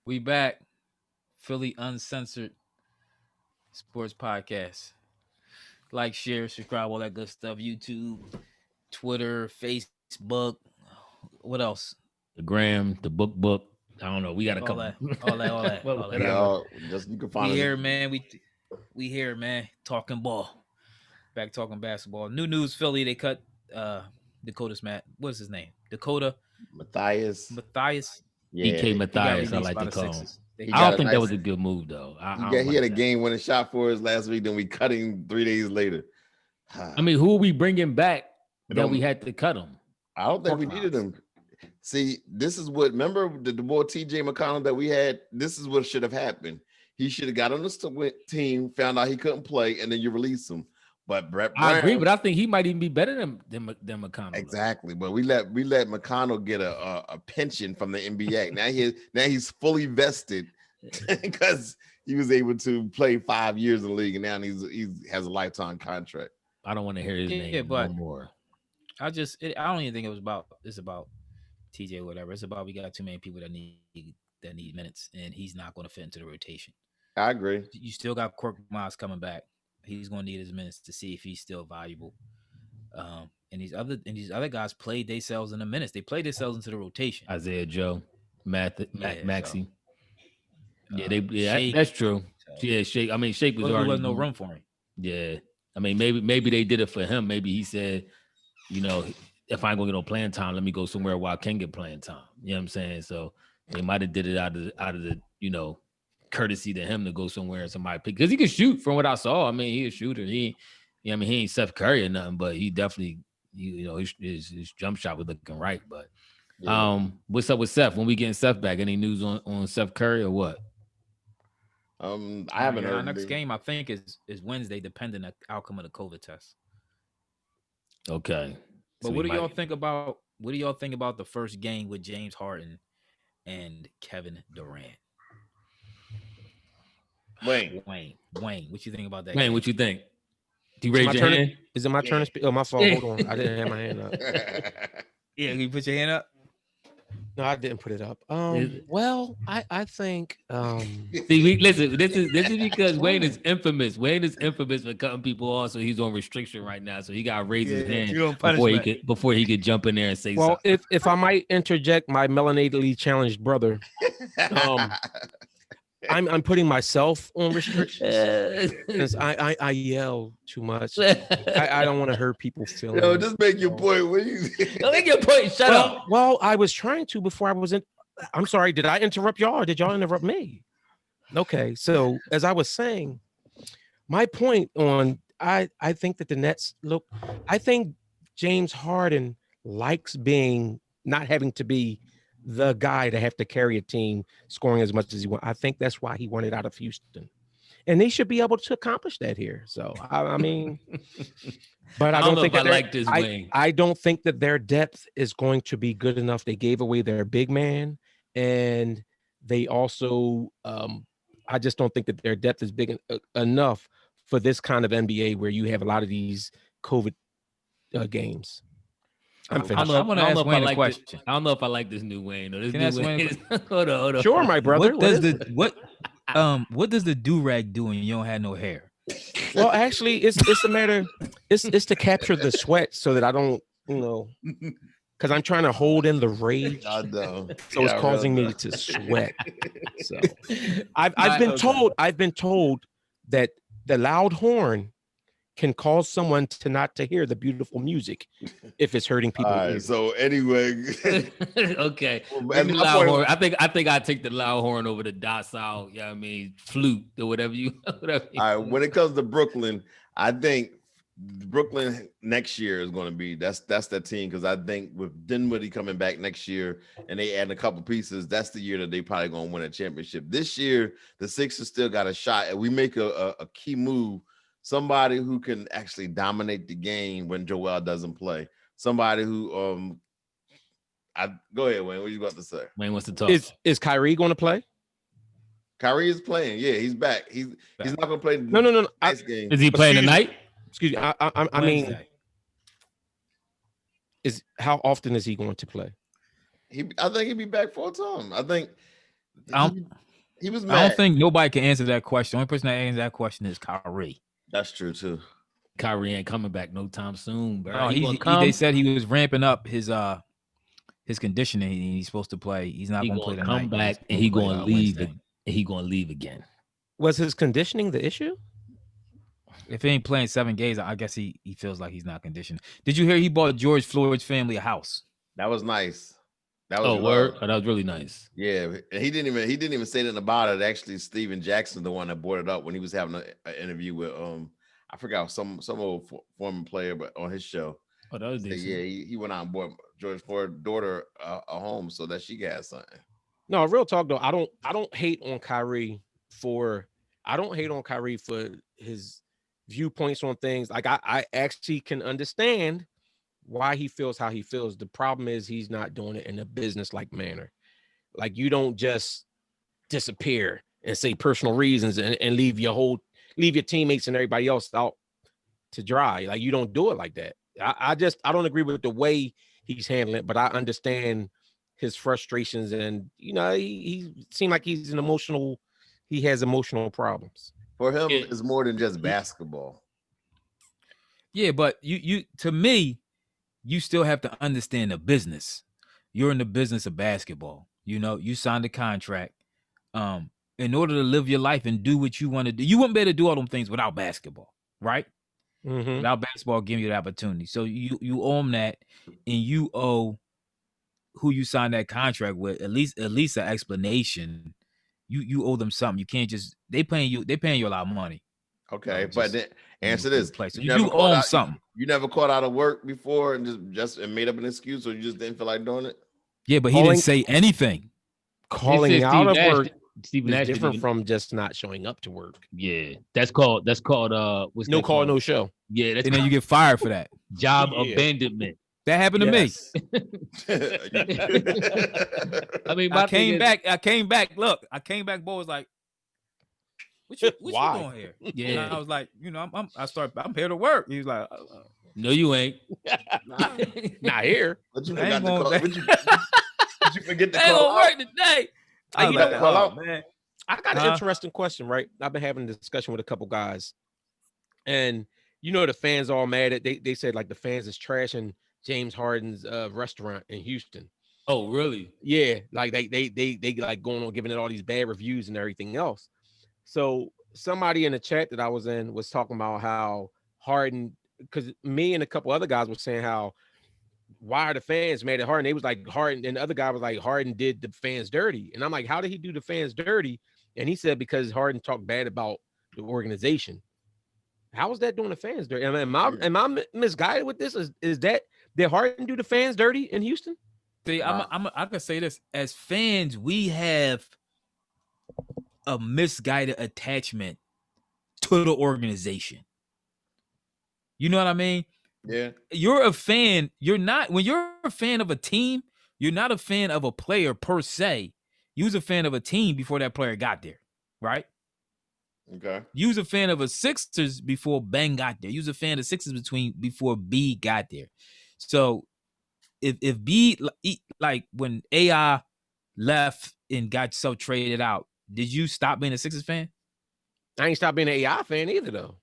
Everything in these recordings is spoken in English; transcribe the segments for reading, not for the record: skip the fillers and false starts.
We back. Philly Uncensored Sports Podcast. Like, share, subscribe, all that good stuff. YouTube, Twitter, Facebook. What else? The gram, the book. I don't know. We got a All couple. that. All that. All that. Well, All that. We whatever. all just you can We find us. here, man. We here, man. Talking ball. Back talking basketball. New news, Philly. They cut Dakota's Matt. What's his name? Dakota Matthias. Matthias. Yeah, DK He got Matthias, I released like by to the call him. Sixers. They he I cut got don't a think that nice. was a good move though. He I got don't he had like a that. game winning shot for us last week. Then we cut him 3 days later. I mean, who are we bringing back It that we don't- had to cut him? I don't think we needed him. See, this is what. Remember the boy TJ McConnell that we had. This is what should have happened. He should have got on the team, found out he couldn't play, and then you release him. But Brett Brown, I agree, but I think he might even be better than McConnell. exactly. But we let McConnell get a pension from the NBA. Now he's fully vested because he was able to play 5 years in the league, and now he has a lifetime contract. I don't want to hear his name but no more. I don't even think it's about TJ or whatever. It's about we got too many people that need minutes, and he's not going to fit into the rotation. I agree. You still got Cork Miles coming back. He's going to need his minutes to see if he's still valuable. And these other guys played themselves in the minutes. They played themselves into the rotation. Isaiah Joe, Maxie. So, Shake, that's true. So, Yeah, Shake. I mean, Shake was already. There was no room for him. Yeah, I mean, maybe they did it for him. Maybe he said, if I ain't gonna get no playing time, let me go somewhere where I can get playing time. You know what I'm saying? So they might have did it out of the courtesy to him to go somewhere and somebody pick, because he can shoot from what I saw. I mean, he's a shooter. He ain't Steph Curry or nothing, but he definitely his jump shot was looking right. But what's up with Seth? When we getting Seth back? Any news on Steph Curry or what? I haven't heard. Our next game, I think, is Wednesday, depending on the outcome of the COVID test. Okay. But what do y'all think about the first game with James Harden and Kevin Durant? Wayne, what you think about that? Wayne, game? what you think? Do you raise your hand? Is it my turn to speak? Oh, my fault. Hold on. I didn't have my hand up. Yeah, can you put your hand up? No, I didn't put it up. Well, I think See, listen, this is because Wayne is infamous. Wayne is infamous for cutting people off, so he's on restriction right now. So he got to raise his hand before he could jump in there and say something. Well, if I might interject, my melanatedly challenged brother, I'm putting myself on restrictions because I yell too much. I don't want to hurt people's feelings. Yo, just make your point. Don't make your point. Shut up. Well, I was trying to before I was in. I'm sorry. Did I interrupt y'all or did y'all interrupt me? Okay. So as I was saying, my point on I think that the Nets look. I think James Harden likes not having to be the guy to have to carry a team scoring as much as he wants. I think that's why he wanted out of Houston. And they should be able to accomplish that here. So, I mean, but I don't think that like this Wayne. I don't think that their depth is going to be good enough. They gave away their big man, and they also, I just don't think that their depth is big enough for this kind of NBA where you have a lot of these COVID games. I'm finished. I want to ask Wayne a question. I don't know if I like this new Wayne. Or this Can new I ask Wayne. Wayne? Hold on. Sure, my brother. What does the do-rag do when you don't have no hair? Well, actually, it's a matter. It's to capture the sweat so that I don't, because I'm trying to hold in the rage. I know. So it's causing me to sweat. So I've been told that the loud horn can cause someone not to hear the beautiful music if it's hurting people. All right, so anyway, okay. Loud horn. I think I take the loud horn over the docile. Yeah, I mean flute or whatever you. All right. When it comes to Brooklyn, I think Brooklyn next year is going to be that's that team, because I think with Dinwiddie coming back next year and they add a couple pieces, that's the year that they probably going to win a championship. This year, the Sixers still got a shot, and we make a key move. Somebody who can actually dominate the game when Joel doesn't play. Somebody who go ahead, Wayne. What you about to say? Wayne wants to talk. Is Kyrie going to play? Kyrie is playing. Yeah, he's back. He's not going to play. No. Next game. Is he playing tonight? Excuse me. I mean, how often is he going to play? I think he'll be back full time. I think He was I mad. don't think nobody can answer that question. The only person that answers that question is Kyrie. That's true too. Kyrie ain't coming back no time soon, bro. No, He gonna come. they said he was ramping up his conditioning. He's supposed to play. He's not He going to play gonna tonight. come but he's back and supposed he to play, gonna leave. Wednesday. And he gonna leave again. Was his conditioning the issue? If he ain't playing 7 games, I guess he feels like he's not conditioned. Did you hear he bought George Floyd's family a house? That was nice. That was Oh, word! Oh, that was really nice. Yeah, and he didn't even say anything about it. Actually, Steven Jackson, the one that brought it up when he was having an interview with I forgot some old former player, but on his show. Oh, that was Said, decent. yeah, he went out and bought George Floyd's daughter a home so that she got something. No, real talk though. I don't hate on Kyrie for his viewpoints on things. Like I actually can understand why he feels how he feels. The problem is he's not doing it in a business-like manner. Like you don't just disappear and say personal reasons and leave your teammates and everybody else out to dry. Like you don't do it like that. I don't agree with the way he's handling it, but I understand his frustrations, and he seemed like he has emotional problems. For him, it's more than just basketball. Yeah, but you to me, you still have to understand the business. You're in the business of basketball. You signed a contract. In order to live your life and do what you want to do, you wouldn't be able to do all them things without basketball, right? Mm-hmm. Without basketball giving you the opportunity. So you owe them that, and you owe who you signed that contract with at least an explanation. You owe them something. You can't just they paying you a lot of money. Okay, but then answer this: so you owe them something. You never caught out of work before and just made up an excuse, or you just didn't feel like doing it? Yeah, but he didn't say anything. Calling out of work Steve Nash is different from just not showing up to work. Yeah, that's called what's no that call, called? no show. Yeah, and then you get fired for that. Job abandonment. That happened to me. I mean, I came back. Look, I came back. Boy was like, "What you doing here?" Yeah, and I was like, I'm here to work. He was like, "No, you ain't. Not here." But you forgot to call. Did you forget to call? I ain't gonna work today. Man. I got an interesting question, right? I've been having a discussion with a couple guys, and the fans all mad at they said like the fans is trashing James Harden's restaurant in Houston. Oh, really? Yeah, like they like going on giving it all these bad reviews and everything else. So somebody in the chat that I was in was talking about how Harden, because me and a couple other guys were saying how why are the fans mad at Harden? They was like Harden, and the other guy was like Harden did the fans dirty, and I'm like, how did he do the fans dirty? And he said because Harden talked bad about the organization. How is that doing the fans dirty? Am I misguided with this? Is that did Harden do the fans dirty in Houston? See, I could say this: as fans, we have a misguided attachment to the organization. You know what I mean? Yeah. You're a fan. When you're a fan of a team, you're not a fan of a player per se. You was a fan of a team before that player got there, right? Okay. You was a fan of a Sixers before Ben got there. You was a fan of Sixers before B got there. So if B, like when AI left and got so traded out, did you stop being a Sixers fan? I ain't stopped being an AI fan either, though.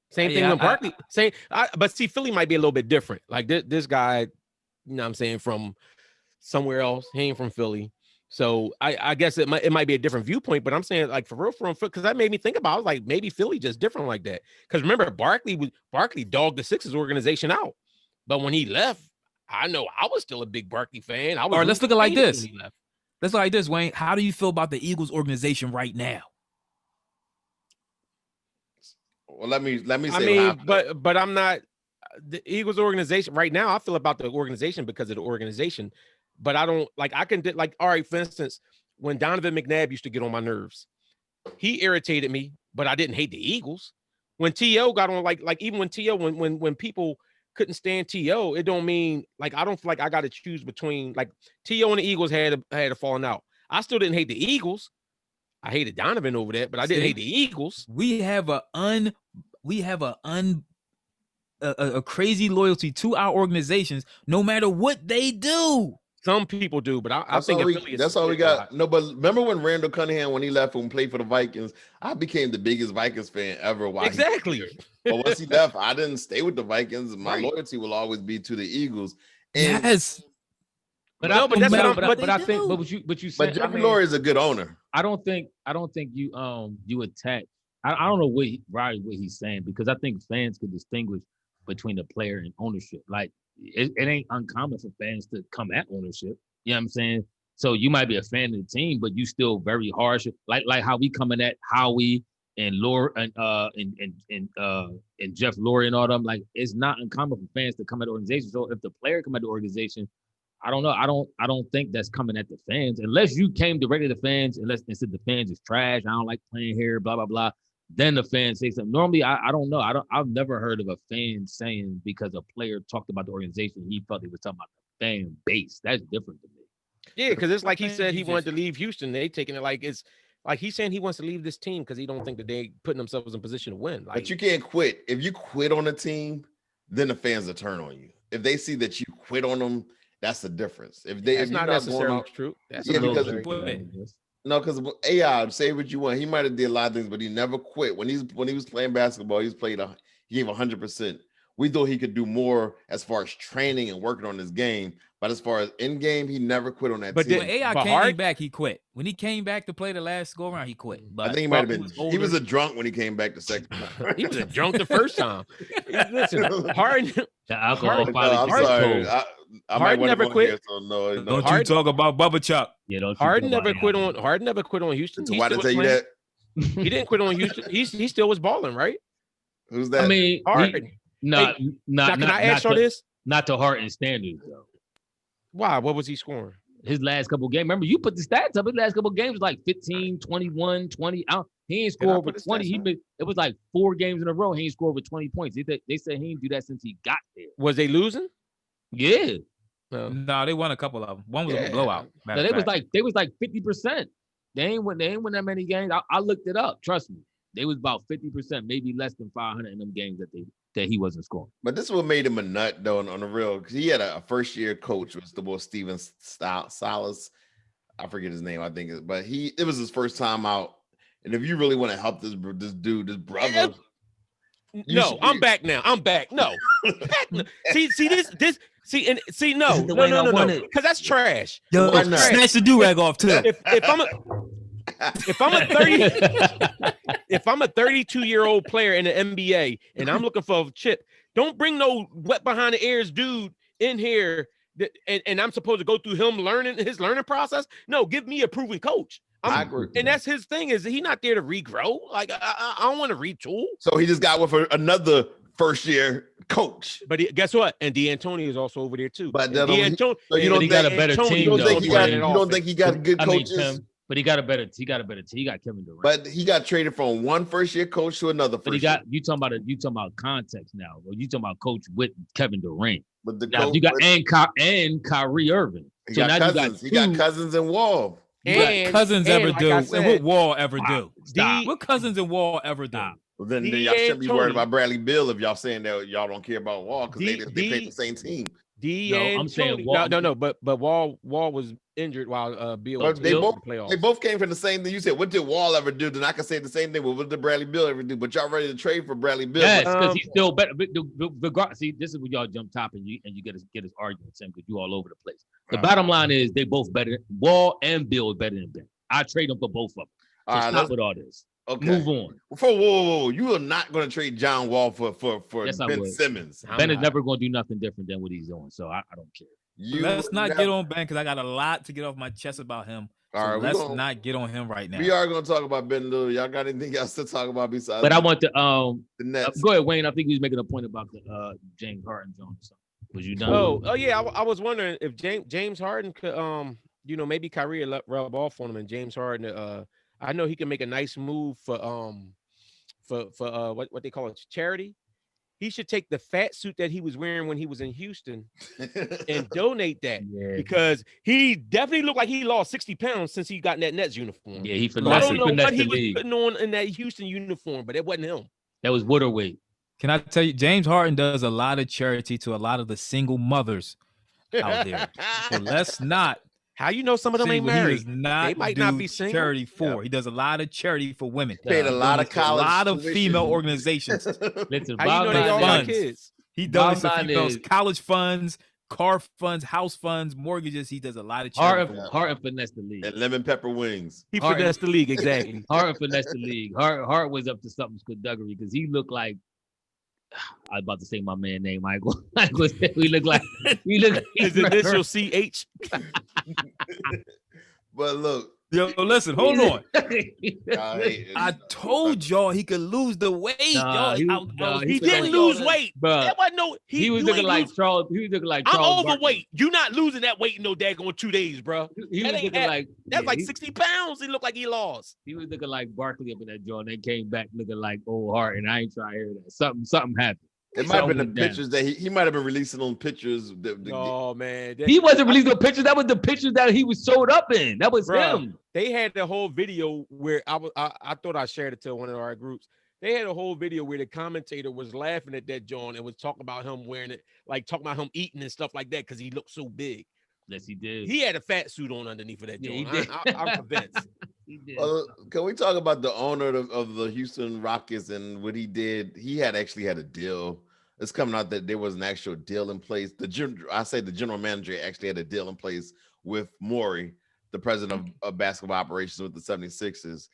Same thing with Barkley. But see, Philly might be a little bit different. Like this guy, you know what I'm saying, from somewhere else. He ain't from Philly. So I guess it might be a different viewpoint, but I'm saying like for real, because that made me think about, I was like, maybe Philly just different like that. Because remember, Barkley dogged the Sixers organization out. But when he left, I know I was still a big Barkley fan. All right, let's look at it like this. Let's look like this, Wayne. How do you feel about the Eagles organization right now? Well, let me say. I mean, but I'm not the Eagles organization right now. I feel about the organization because of the organization, but I don't like. I can like. All right, for instance, when Donovan McNabb used to get on my nerves, he irritated me, but I didn't hate the Eagles. When T.O. got on, like even when T.O. when people couldn't stand T.O., it don't mean like I don't feel like I got to choose between like T.O. and the Eagles had a falling out. I still didn't hate the Eagles. I hated Donovan over that, but I didn't hate the Eagles. We have a crazy loyalty to our organizations, no matter what they do. Some people do, but I think That's all we got. No, but remember when Randall Cunningham, when he left and played for the Vikings, I became the biggest Vikings fan ever. Exactly. But once he left, I didn't stay with the Vikings. My Right. loyalty will always be to the Eagles. And, Yes. But No, I but think, that's what but I'm- I think, but what you said. but Jeffrey I mean, Lurie is a good owner. I don't think you attack. I don't know what he's saying, because I think fans could distinguish between the player and ownership. Like it ain't uncommon for fans to come at ownership. You know what I'm saying? So you might be a fan of the team, but you still very harsh. Like how we coming at Howie and Lure and Jeff Lurie and all them. Like it's not uncommon for fans to come at the organization. So if the player come at the organization, I don't know. I don't think that's coming at the fans, unless you came directly to the fans, and said the fans is trash. I don't like playing here, blah blah blah. Then the fans say something. Normally, I don't know. I've never heard of a fan saying because a player talked about the organization, he felt he was talking about the fan base. That's different to me. Yeah, because it's like he I think said he he wanted just- to leave Houston. They taking it like it's like he's saying he wants to leave this team because he don't think that they putting themselves in position to win. Like But you can't quit. If you quit on a team, then the fans will turn on you. If they see that you quit on them, that's the difference. If that's you're not going necessarily out- true. That's Yeah, a little because- true. No, because AI, say what you want. He might have did a lot of things, but he never quit. When he was playing basketball, he gave 100%. We thought he could do more as far as training and working on his game, but as far as in game, he never quit on that But team. When AI But came Hart- back, he quit. When he came back to play the last go around, he quit. But I think he might have been. He was older. a drunk when he came back the second time. He was a drunk the first time. Listen, Harden, The alcohol Hart- probably No, I'm takes sorry. toll. I might Harden want never to quit. here, so no. Don't Hard- you talk about Bubba Chuck. Yeah, don't you Harden go never by quit AI. on Harden never quit on Houston. So He why still did I tell was you playing. that? He didn't quit on Houston. He still was balling, right? Who's that? I mean, Harden. not Now, can I ask y'all to, this? not to Harden standards though. Why? What was he scoring? His last couple games. Remember, you put the stats up. His last couple games was like 15, 21, 20. He ain't Did I scored put over the 20. stats up? It was like 4 games in a row. He ain't scored over 20 points. They said he didn't do that since he got there. Was they losing? Yeah. No. No, they won a couple of them. One was Yeah. a blowout. No, matter of fact. they was like 50%. They ain't win that many games. I looked it up. Trust me. They was about 50%, maybe less than 500 in them games that he wasn't scoring. But this is what made him a nut, though, on the real. Because he had a first year coach, was the boy Steven Salas. I forget his name, I think, but it was his first time out. And if you really want to help this brother, No, I'm back now. I'm back. No. see this. No. Because that's trash. Yo, Why not? snatch the do-rag off too. If I'm a 32-year-old player in the NBA and I'm looking for a chip, don't bring no wet behind the ears dude in here and I'm supposed to go through his learning process. No, give me a proven coach. I agree. And that's his thing, is he not there to regrow? Like I don't want to retool. So he just got with another first year coach. But guess what? And D'Antoni is also over there too. But And that don't- D'Antoni- so you don't he got a think- better D'Antoni team, You don't though. think he got? He You don't think he got good I mean, coaches? Tim, but he got a better team. He got Kevin Durant. But he got traded from one first year coach to another But first you got year. you talking about context now. Or you talking about coach with Kevin Durant. But the Now coach, you got and Kyrie Irving. he So got now Cousins. you He got Cousins and Wall. What Cousins and ever like do? I And said, what Wall ever do? Stop. What Cousins and Wall ever do? Stop. Well, then y'all shouldn't be worried D'Antoni. about Bradley Bill if y'all saying that y'all don't care about Wall because they D- played the same team. I'm saying Wall- no. But Wall was injured while Bill But was they in both- the playoffs. They both came from the same thing. You said, what did Wall ever do? Then I can say the same thing. Well, what did Bradley Bill ever do? But y'all ready to trade for Bradley Bill? Yes, But- because he's still better. See, this is where y'all jump top and you get his argument, Tim, because you all over the place. The bottom line is they both better. Wall and Bill are better than Ben. I trade them for both of them. So All right, stop let's- with all this. Okay. Move on. Whoa. You are not going to trade John Wall for Yes, I Ben would. Simmons. I'm Ben is not. never going to do nothing different than what he's doing. So I don't care. Let's not get on Ben because I got a lot to get off my chest about him. All So right, let's not get on him right now. We are going to talk about Ben Little. Y'all got anything else to talk about besides But I want to the Nets? go ahead, Wayne. I think he was making a point about the James Harden Jones. So, was you done? Oh yeah. I was wondering if James Harden could maybe Kyrie let rub off on him, and James Harden I know he can make a nice move for what they call it, charity. He should take the fat suit that he was wearing when he was in Houston and donate that, Yeah. because he definitely looked like he lost 60 pounds since he got in that Nets uniform. Yeah, he So I finessed, don't know what finessed he the was league. putting on in that Houston uniform, but it wasn't him. That was waterweight. Can I tell you, James Harden does a lot of charity to a lot of the single mothers out there. So let's not How you know some of them say ain't what he married? does not They might do not be single. charity for. Yep. He does a lot of charity for women. Paid a He lot of donates to a college lot of tuition. female organizations. Listen, How you know bottom they all line got funds. is, kids? He Bottom donates to line females' is- college funds, car funds, house funds, mortgages. He does a lot of Hart charity and, for women. Hart and finesse the league. And lemon pepper wings. He Hart- finessed the league exactly. Hart and finesse the league. Hart was up to something skullduggery because he looked like I was about to say my man name. Michael. We look like His initial CH. But look, Yo, listen, hold on. I I told y'all he could lose the weight. Nah, y'all, He telling didn't y'all lose this. weight. Bro, That wasn't no. he was you looking ain't like lose- Charles. He was looking like I'm Charles Barkley. overweight. You not losing that weight in no daggone 2 days, bro. He That was ain't looking at- like That's yeah, like he- 60 pounds. He looked like he lost. He was looking like Barkley up in that joint. They came back looking like old Hart, and I ain't trying to hear that. Something happened. it might have been the Something down. pictures that he might have been releasing on pictures. No, man. He wasn't releasing the pictures. That was the pictures that he was showed up in. That was Bruh. him. They had the whole video where I thought I shared it to one of our groups. They had a whole video where the commentator was laughing at that John and was talking about him wearing it, like talking about him eating and stuff like that because he looked so big. Yes, he did. He had a fat suit on underneath of that Yeah, he John. did. I'm convinced. He did. Can we talk about the owner of the Houston Rockets and what he did? He actually had a deal. It's coming out that there was an actual deal in place. The general manager actually had a deal in place with Morey, the president of basketball operations with the 76ers.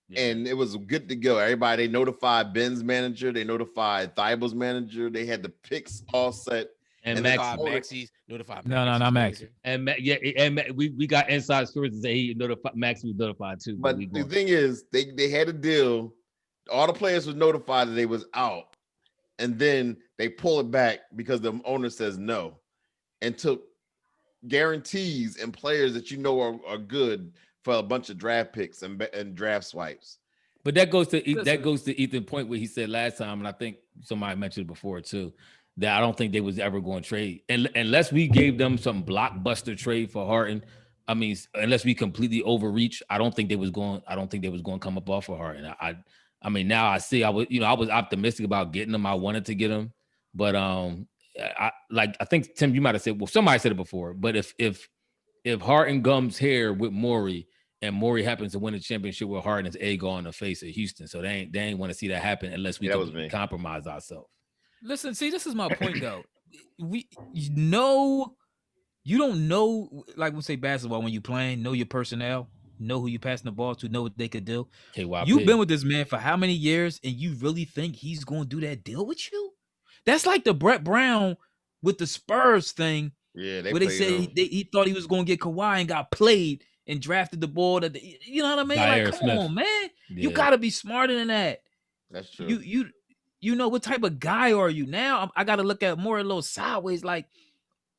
Yeah. And it was good to go. Everybody, they notified Ben's manager, they notified Thibault's manager, they had the picks all set. and and Max, Notified No, Maxey's not Max. manager. and we got inside stories to say he notified. Max was notified too. But the thing is, they had a deal. All the players was notified that they was out, and then they pull it back because the owner says no, and took guarantees and players that you know are good for a bunch of draft picks and draft swipes. But that goes to Listen. Ethan's point where he said last time, and I think somebody mentioned it before too, that I don't think they was ever going to trade, and unless we gave them some blockbuster trade for Harden. I mean, unless we completely overreach, I don't think they was going to come up off of Harden. I mean, now I see. I was optimistic about getting him. I wanted to get him, but I think Tim, you might have said, well, somebody said it before, but if Harden gums hair with Morey and Morey happens to win a championship with Harden's egg on the face of Houston, so they ain't want to see that happen unless we can compromise ourselves. Listen, see, this is my point though. You don't know, like we say basketball when you playing, know your personnel, know who you passing the ball to, know what they could do. KYP. You've been with this man for how many years, and you really think he's going to do that deal with you? That's like the Brett Brown with the Spurs thing. Yeah, where they said he thought he was going to get Kawhi and got played and drafted the ball. You know what I mean? Zaire Like, come Smith. on, man. You Yeah. got to be smarter than that. That's true. You know, what type of guy are you now? I got to look at more a little sideways. Like,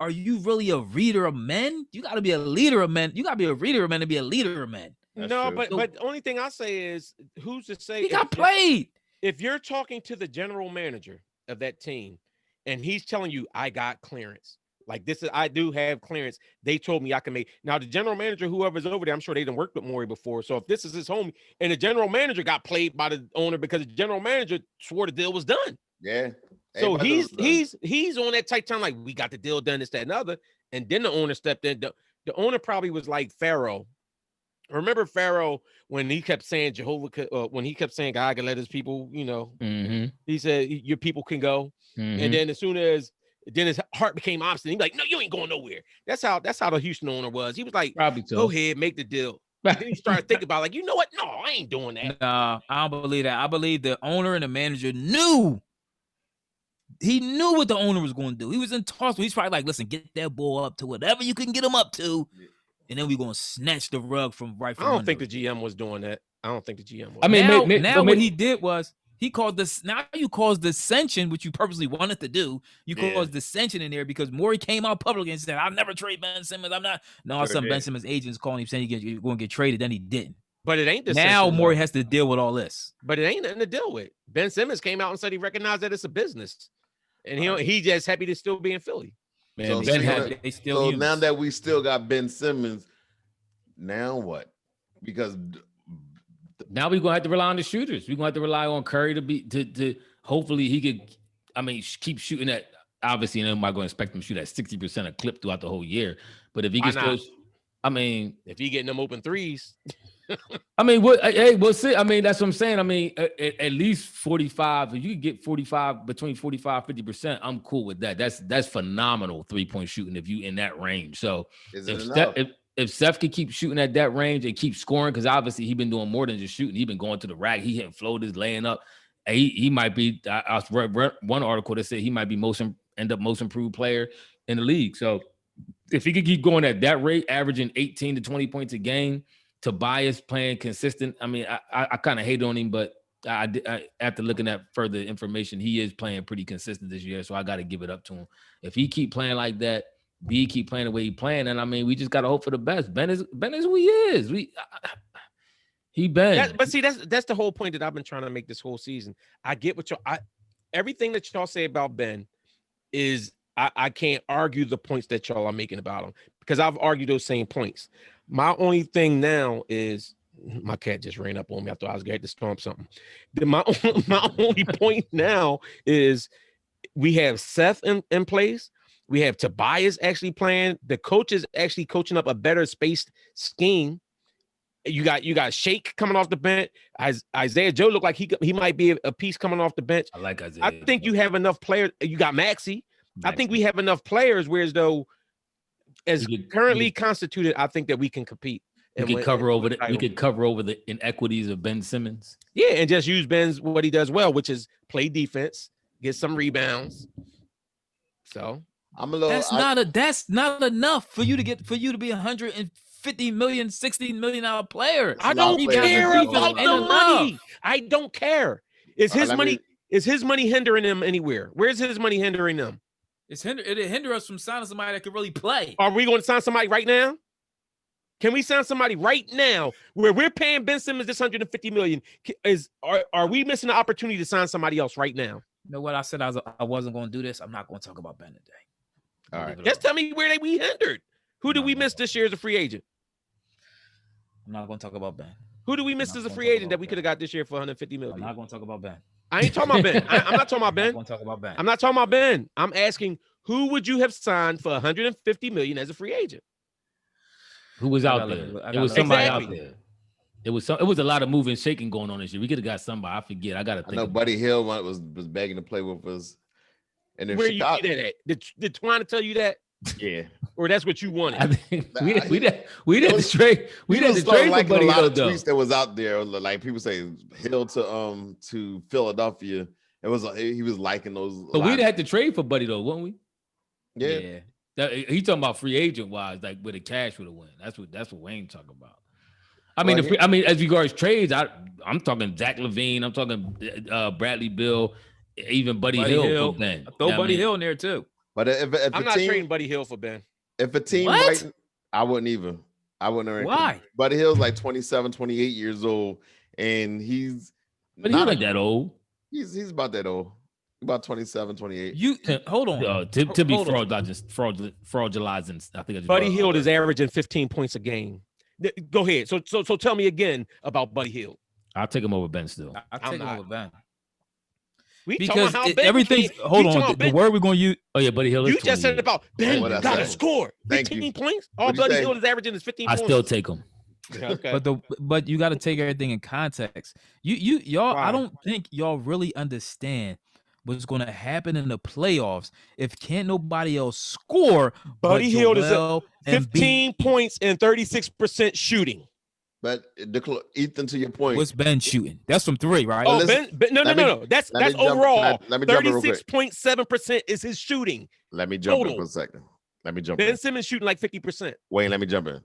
are you really a reader of men? You got to be a leader of men. You got to be a reader of men to be a leader of men. That's No, true. but the only thing I say is, who's to say He got played. if you're talking to the general manager of that team and he's telling you, I got clearance, like this is, I do have clearance. They told me I can make. Now the general manager, whoever's over there, I'm sure they didn't work with Morey before. So if this is his homie and the general manager got played by the owner because the general manager swore the deal was done. Yeah. So Everybody knows it's done. he's on that tight time, like we got the deal done, this, that, and other. And then the owner stepped in. The owner probably was like Pharaoh. Remember Pharaoh when he kept saying when he kept saying God can let his people, Mhm. he said your people can go. Mhm. And then as soon as his heart became obstinate, he's like, no, you ain't going nowhere. That's how the Houston owner was. He was like, Probably so. go ahead, make the deal. Then he started thinking about, like, you know what? No, I ain't doing that. Nah, I don't believe that. I believe the owner and the manager knew. He knew what the owner was going to do. He was in talks. He's probably like, listen, get that ball up to whatever you can get him up to. And then we're going to snatch the rug from I under don't think it. the GM was doing that. I don't think the GM was. I mean, now what he did was he caused this. Now you caused dissension, which you purposely wanted to do. You caused dissension in there because Morey came out publicly and said, "I'll never trade Ben Simmons. I'm not." No, all of a sudden Ben Simmons' agents calling him saying you're going to get traded. Then he didn't. But it ain't the Now Morey has to deal with all this. But it ain't nothing to deal with. Ben Simmons came out and said he recognized that it's a business, and he just happy to still be in Philly. Man, So Ben now- has, They still So humans. now that we still got Ben Simmons, now what? Because now we're gonna have to rely on the shooters. We're gonna have to rely on Curry to hopefully he could, keep shooting at obviously nobody going to expect him to shoot at 60% a clip throughout the whole year. But if he Why can still, not? I mean, If he getting them open threes, what? Hey, we'll see. I mean, that's what I'm saying. I mean, at least 45. If you could get 45 between 45 50%, I'm cool with that. That's phenomenal 3-point shooting if you in that range. So Is it if enough? if Steph could keep shooting at that range and keep scoring, because obviously he's been doing more than just shooting. He's been going to the rack. He hitting floaters, laying up. And he might be. I read one article that said he might be end up most improved player in the league. So if he could keep going at that rate, averaging 18 to 20 points a game, Tobias playing consistent. I mean, I kind of hate on him, but I after looking at further information, he is playing pretty consistent this year. So I got to give it up to him. If he keep playing like that, B keep playing the way he playing, and I mean, we just got to hope for the best. Ben is who he is. He Ben. but see, that's the whole point that I've been trying to make this whole season. I get what everything that y'all say about Ben is I can't argue the points that y'all are making about him because I've argued those same points. My only thing now is my cat just ran up on me. I thought I was going to stomp something. My only point now is we have Seth in place. We have Tobias actually playing. The coach is actually coaching up a better spaced scheme. You got Shake coming off the bench. Isaiah Joe looked like he might be a piece coming off the bench. I like Isaiah. I think you have enough players. You got Maxey. I think we have enough players. Whereas though, as currently constituted, I think that we can compete. We could cover over the inequities of Ben Simmons. Yeah, and just use Ben's what he does well, which is play defense, get some rebounds. So I'm a little. That's not enough for you to be 150 million, 60 million dollar player. I don't care about the money. I don't care. Is his money? Is his money hindering him anywhere? Where's his money hindering them? It hinder us from signing somebody that can really play. Are we going to sign somebody right now? Can we sign somebody right now where we're paying Ben Simmons this 150 million? Are we missing the opportunity to sign somebody else right now? You know what I said? I wasn't going to do this. I'm not going to talk about Ben today. All right. Just tell me where we hindered. Who did we miss this year as a free agent? I'm not going to talk about Ben. Who did we miss as a free agent that we could have got this year for 150 million? I'm not going to talk about Ben. I ain't talking about Ben. I'm not talking about Ben. I'm going to talk about Ben. I'm not talking about Ben. I'm asking, who would you have signed for 150 million as a free agent? Who was out there? It was somebody out there. It was a lot of moving, shaking going on this year. We could have got somebody. I forget. I got to think. I know Buddy Hill was begging to play with us. And where Chicago, you see that at? Did Twan tell you that? Yeah. Or that's what you wanted? I think we didn't trade. We didn't trade like Buddy a lot Hill, of though. tweets that was out there. Like people say Hill to Philadelphia. It was he was liking those. But we'd had to trade for Buddy though, wouldn't we? Yeah. He talking about free agent wise, like where the cash would have went. That's what Wayne talking about. I mean, as regards trades, I'm talking Zach LaVine. I'm talking Bradley Beal, even Buddy Hill. I throw Buddy Hill in there too. But if I'm not trading Buddy Hill for Ben. If a team, I wouldn't either. I wouldn't. Why? Buddy Hill's like 27, 28 years old, and he's not like that old. He's about that old. About 27, 28. You hold on. To be fraudulizing, I think Buddy Hield is averaging 15 points a game. Go ahead. So tell me again about Buddy Hield. I'll take him over Ben still. I'll take him over Ben. Because everything's hold on. The word we're going to use. Oh yeah, Buddy Hield. You just said about Ben got to score 15 points. All Buddy Hield is averaging is 15 points. I still take him. Okay. But you got to take everything in context. Y'all. Why? I don't think y'all really understand what's going to happen in the playoffs if can't nobody else score. Buddy Hield is at 15 points and 36% shooting. But Ethan, to your point, what's Ben shooting? That's from 3, right? Oh, Ben no. That's overall. 36.7% is his shooting. Let me jump in for a second. Ben Simmons shooting like 50%. Wayne, let me jump in.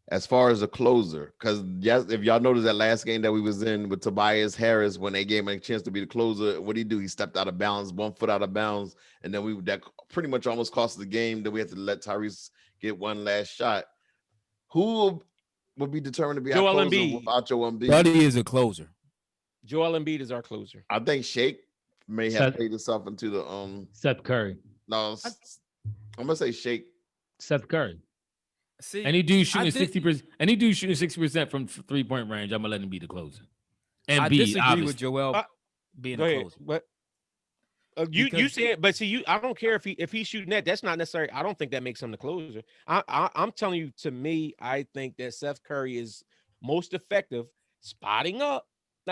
As far as a closer, because yes, if y'all noticed that last game that we was in with Tobias Harris, when they gave him a chance to be the closer, what did he do? He stepped out of bounds, 1 foot out of bounds, and then that pretty much almost cost the game. Then we had to let Tyrese get one last shot. Who would be determined to be Joel our closer Embiid. without Joel Embiid? Buddy is a closer. Joel Embiid is our closer. I think Shake may have played himself into the Seth Curry. No, I'm gonna say Shake. Seth Curry. See, and he do shooting 60%. And he do shooting 60% from 3-point range. I'm gonna let him be the closer. And I disagree with Joel being a closer. What? You saying, but see, I don't care if he's shooting that. That's not necessary. I don't think that makes him the closer. I'm telling you, to me, I think that Seth Curry is most effective spotting up.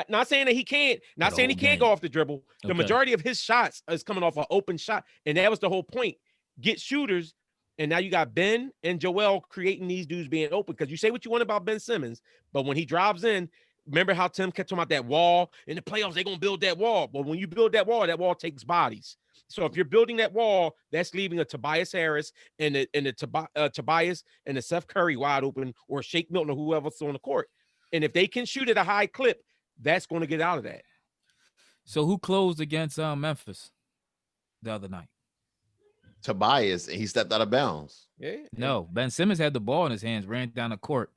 Not saying that he can't. Not the saying he whole can't game. go off the dribble. The Okay. majority of his shots is coming off an open shot, and that was the whole point. Get shooters, and now you got Ben and Joel creating these dudes being open. Because you say what you want about Ben Simmons, but when he drives in. Remember how Tim kept talking about that wall in the playoffs? They're gonna build that wall. But when you build that wall takes bodies. So if you're building that wall, that's leaving a Tobias Harris and the Tobias and the Seth Curry wide open, or Shake Milton or whoever's on the court. And if they can shoot at a high clip, that's going to get out of that. So who closed against Memphis the other night? Tobias, and he stepped out of bounds. Yeah. No, Ben Simmons had the ball in his hands, ran down the court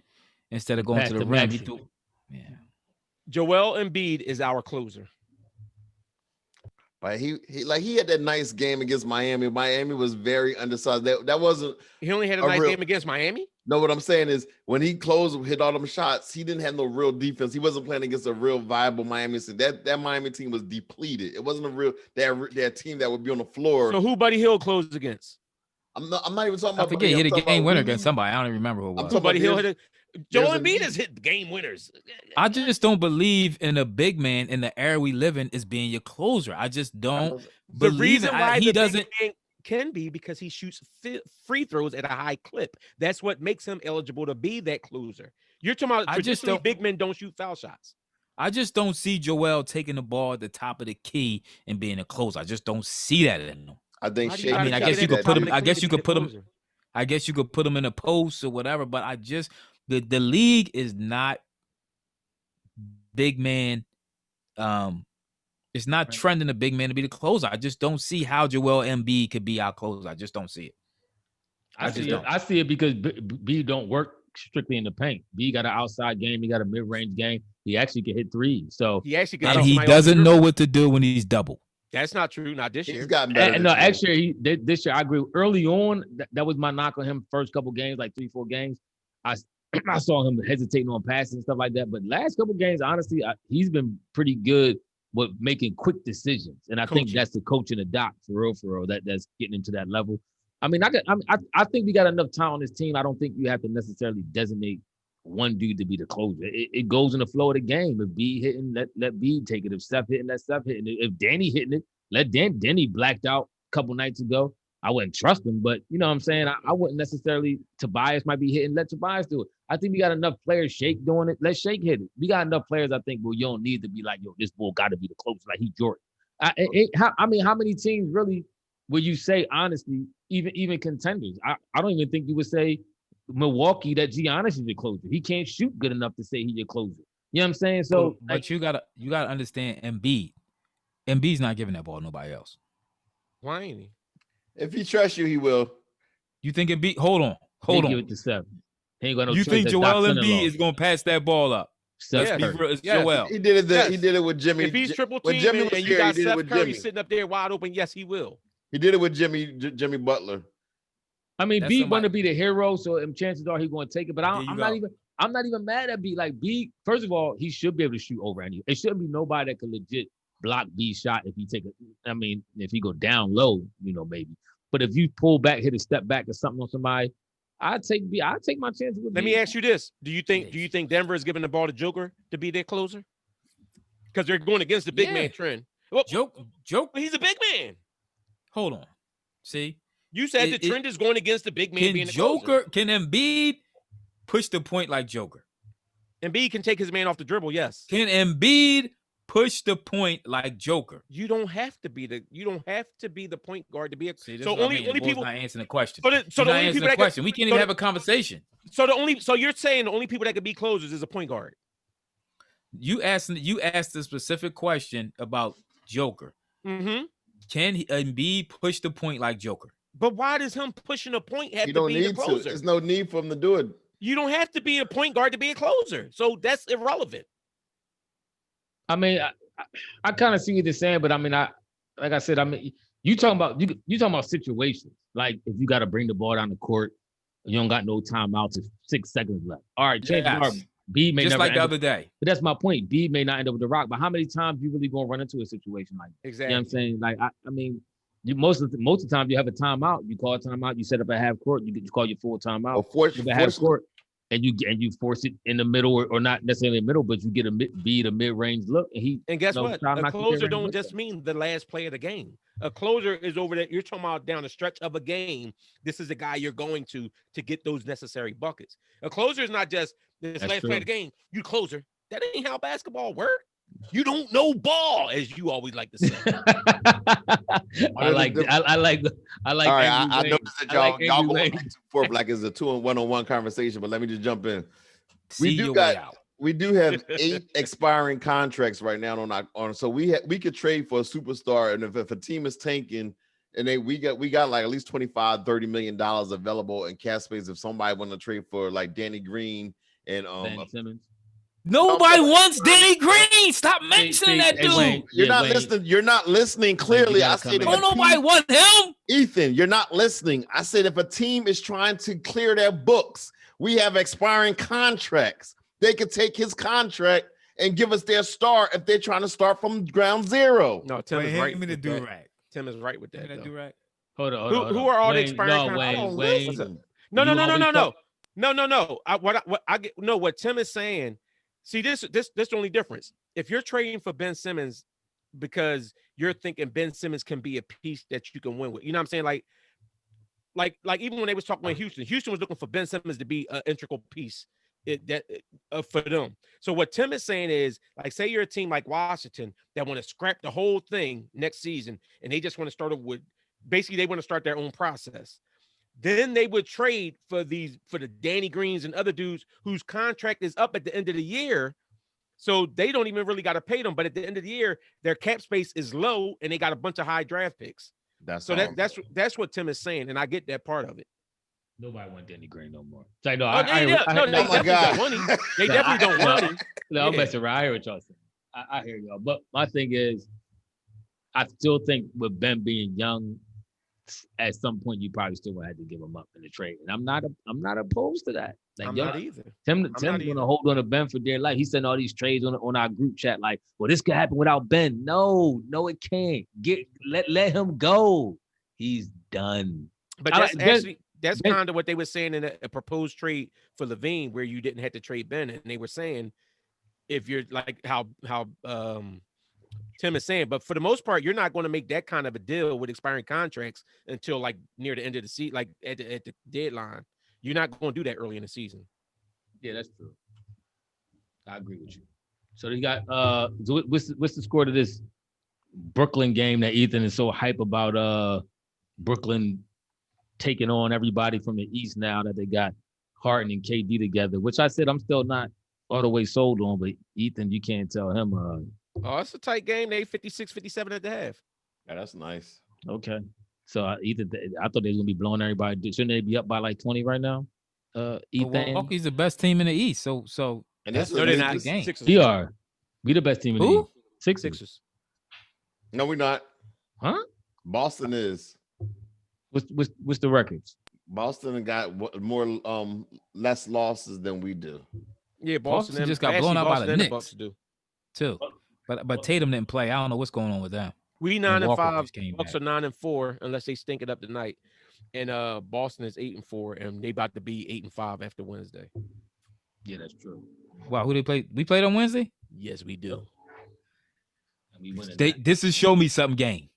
instead of going Pass to the to rim. He Maxey. threw. Yeah. Joel Embiid is our closer. But he had that nice game against Miami. Miami was very undersized. That wasn't. He only had a nice game against Miami. No, what I'm saying is when he closed, hit all them shots, he didn't have no real defense. He wasn't playing against a real viable Miami team. That Miami team was depleted. It wasn't a real that team that would be on the floor. So who Buddy Hield closed against? I'm not even talking I about. forget he hit a game winner against somebody. I don't even remember who it was. Who Buddy Hield hit Joel Embiid has hit game winners. I just don't believe in a big man in the era we live in as being your closer. I just don't The believe reason why he doesn't. Can be because he shoots free throws at a high clip. That's what makes him eligible to be that closer. You're talking about traditionally big men don't shoot foul shots. I just don't see Joel taking the ball at the top of the key and being a closer. I just don't see that in him. I think. I mean, I guess you could put him. I guess you could put him. I guess you could put him in a post or whatever. But I just the league is not big man. It's not trending a big man to be the closer. I just don't see how Joel Embiid could be our closer. I just don't see it. I see it because B don't work strictly in the paint. B got an outside game. He got a mid-range game. He actually can hit threes. So he actually can. And he doesn't know what to do when he's double. That's not true. Not this year. He's gotten better. No, actually, this year I agree. Early on, that was my knock on him. First couple games, like 3-4 games, I saw him hesitating on passes and stuff like that. But last couple games, honestly, he's been pretty good with making quick decisions, and I think that's the coach in the doc for real. That's getting into that level. I mean, I think we got enough talent on this team. I don't think you have to necessarily designate one dude to be the closer. It goes in the flow of the game. If B hitting, let B take it. If Steph hitting, let Steph hitting it. If Danny hitting it, let Danny blacked out a couple nights ago. I wouldn't trust him, but you know what I'm saying? I wouldn't necessarily. Tobias might be hitting, let Tobias do it. I think we got enough players. Shake doing it, let Shake hit it. We got enough players, I think, well, you don't need to be like, yo, this bull got to be the closer, like he Jordan. How many teams really would you say, honestly, even contenders? I don't even think you would say Milwaukee that Giannis is your closer. He can't shoot good enough to say he's your closer. You know what I'm saying? So, but you gotta understand Embiid. Embiid's not giving that ball to nobody else. Why ain't he? If he trusts you, he will. You think Embiid? Hold on. Give it to Steph. He ain't got no you choice. think Joel Embiid is gonna pass that ball up? Yes. Joel. He did it. He did it with Jimmy. If he's triple when team Jimmy and was you here, got he did it Seth with Curry Jimmy. sitting up there wide open, yes, he will. He did it with Jimmy Butler. I mean, B want to be the hero, so chances are he's going to take it. But I'm not even mad at B. Like B, first of all, he should be able to shoot over any. It shouldn't be nobody that could legit block B's shot if he take it. I mean, if he go down low, maybe. But if you pull back, hit a step back or something on somebody, I'd take B. I'd take my chances with B. Let me ask you this: Do you think Denver is giving the ball to Joker to be their closer? Because they're going against the big man trend. Well, Joker, he's a big man. Hold on. See, you said the trend is going against the big man being the closer. Can Embiid push the point like Joker? Embiid can take his man off the dribble. Yes. Can Embiid push the point like Joker? You don't have to be the point guard to be a. See, so only people not answering the question. So the only people that question. We can't even have a conversation. So you're saying the only people that could be closers is a point guard. You asked a specific question about Joker. Mm-hmm. Can Embiid push the point like Joker? But why does him pushing a point have to be the closer? There's no need for him to do it. You don't have to be a point guard to be a closer. So that's irrelevant. I mean, I kind of see what you're saying, but I mean, like I said, you talking about situations. Like if you got to bring the ball down the court, you don't got no timeouts, 6 seconds left. All right, chances are B may Just never like end the up, other day. but that's my point. B may not end up with the Rock, but how many times you really gonna run into a situation like that? Exactly. You know what I'm saying? Like I mean, you most of the time you have a timeout. You call a timeout. You set up a half court. You call your full timeout. Well, You have a half court, and you force it in the middle or not necessarily in the middle, but you get a mid-range look, And guess what? A closer don't just up. mean the last play of the game. A closer is over there. You're talking about down the stretch of a game. This is the guy you're going to get those necessary buckets. A closer is not just this That's last true. play of the game. You closer. That ain't how basketball works. You don't know ball, as you always like to say. I like. All right, I noticed that y'all going back and forth like it's a 2-on-1 conversation, but let me just jump in. We do have 8 expiring contracts right now on so we could trade for a superstar, and if a team is tanking and we got like at least $25-30 million available in cap space if somebody want to trade for like Danny Green and Ben Simmons. Nobody wants Danny Green. Stop mentioning that dude. Wayne, you're not listening. You're not listening clearly. I said, nobody want him. Ethan, you're not listening. I said, if a team is trying to clear their books, we have expiring contracts. They could take his contract and give us their star if they're trying to start from ground zero. No, Tim is right. Tim is right with that. Hold on. Who are all the expiring contracts? No. What Tim is saying. See, this the only difference. If you're trading for Ben Simmons because you're thinking Ben Simmons can be a piece that you can win with, you know what I'm saying? Like even when they was talking with Houston was looking for Ben Simmons to be an integral piece for them. So what Tim is saying is, like, say you're a team like Washington that want to scrap the whole thing next season, and they just want to start with basically they want to start their own process. Then they would trade for the Danny Greens and other dudes whose contract is up at the end of the year. So they don't even really got to pay them. But at the end of the year, their cap space is low and they got a bunch of high draft picks. That's what Tim is saying. And I get that part of it. Nobody want Danny Green no more. It's like, they definitely don't want him. They definitely don't want him. No, I'm messing around. I hear what y'all saying. I hear y'all. But my thing is, I still think with Ben being young, at some point you probably still had to give him up in the trade, and I'm not opposed to that. Like, I'm not either. Tim's gonna hold on to Ben for dear life. He sent all these trades on our group chat, like, well, this could happen without Ben. No, it can't. Let him go. He's done. But that's kind of what they were saying in a proposed trade for Levine, where you didn't have to trade Ben, and they were saying if you're like how Tim is saying, but for the most part, you're not going to make that kind of a deal with expiring contracts until like near the end of the season, like at the deadline. You're not going to do that early in the season. Yeah, that's true. I agree with you. So they got what's the score to this Brooklyn game that Ethan is so hype about? Brooklyn taking on everybody from the East now that they got Harden and KD together, which I said I'm still not all the way sold on, but Ethan, you can't tell him. Oh, it's a tight game. They 56-57 at the half. Yeah, that's nice. Okay. So Ethan, I thought they was gonna be blowing everybody. Shouldn't they be up by like 20 right now? Ethan, Milwaukee's the best team in the East. So and that's they're not game. We are. We the best team in the East. Sixers. No, we're not. Huh? Boston is. What's the records? Boston got less losses than we do. Yeah, Boston just got blown out by the Knicks too. Oh. But Tatum didn't play. I don't know what's going on with them. We 9-5. Bucks are 9-4 unless they stink it up tonight. And Boston is 8-4, and they about to be 8-5 after Wednesday. Yeah, that's true. Wow, who they play? We played on Wednesday? Yes, we do. This is show me something game.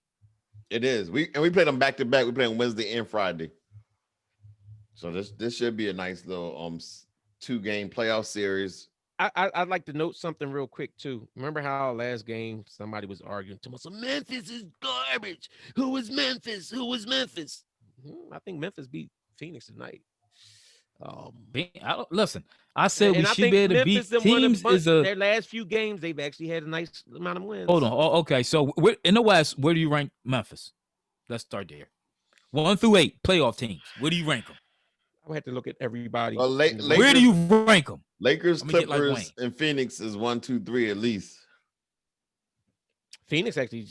It is. We played them back to back. We played on Wednesday and Friday. So this should be a nice little 2-game playoff series. I'd like to note something real quick too. Remember how last game somebody was arguing to us, Memphis is garbage. Who was Memphis? I think Memphis beat Phoenix tonight. Listen, I said we should be able to beat teams. Their last few games, they've actually had a nice amount of wins. Hold on. Okay, so in the West, where do you rank Memphis? Let's start there. 1 through 8 playoff teams. Where do you rank them? I would have to look at everybody. Well, where do you rank them? Lakers, Clippers, and Phoenix is 1, 2, 3 at least. Phoenix actually.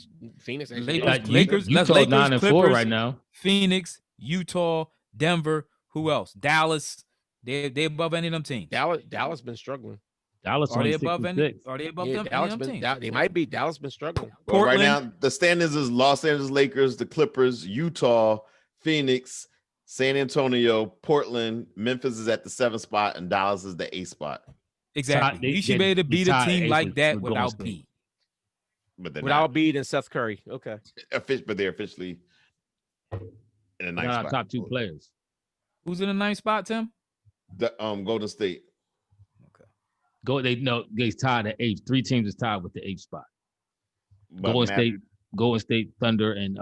Lakers. Utah 9-4 right now. Phoenix, Utah, Denver. Who else? Dallas. They above any of them teams. Dallas been struggling. Dallas Are they only above 6 and any? 6. Are they above Yeah, them? Dallas Any of them been, teams? they might be. Dallas been struggling. Well, right Portland. now, the standings is Los Angeles Lakers, the Clippers, Utah, Phoenix, San Antonio, Portland, Memphis is at the 7th spot, and Dallas is the 8th spot. Exactly. They- You should be they- able to they beat a tied team eighth like with- that with Golden without State. Pete. But they're Without not. Bede and Seth Curry. Okay. But they're officially in the 9th Not our spot. top 2 players. Who's in the 9th spot, Tim? The Golden State. They tied at 8th. 3 teams is tied with the 8th spot. But Golden State, Thunder, and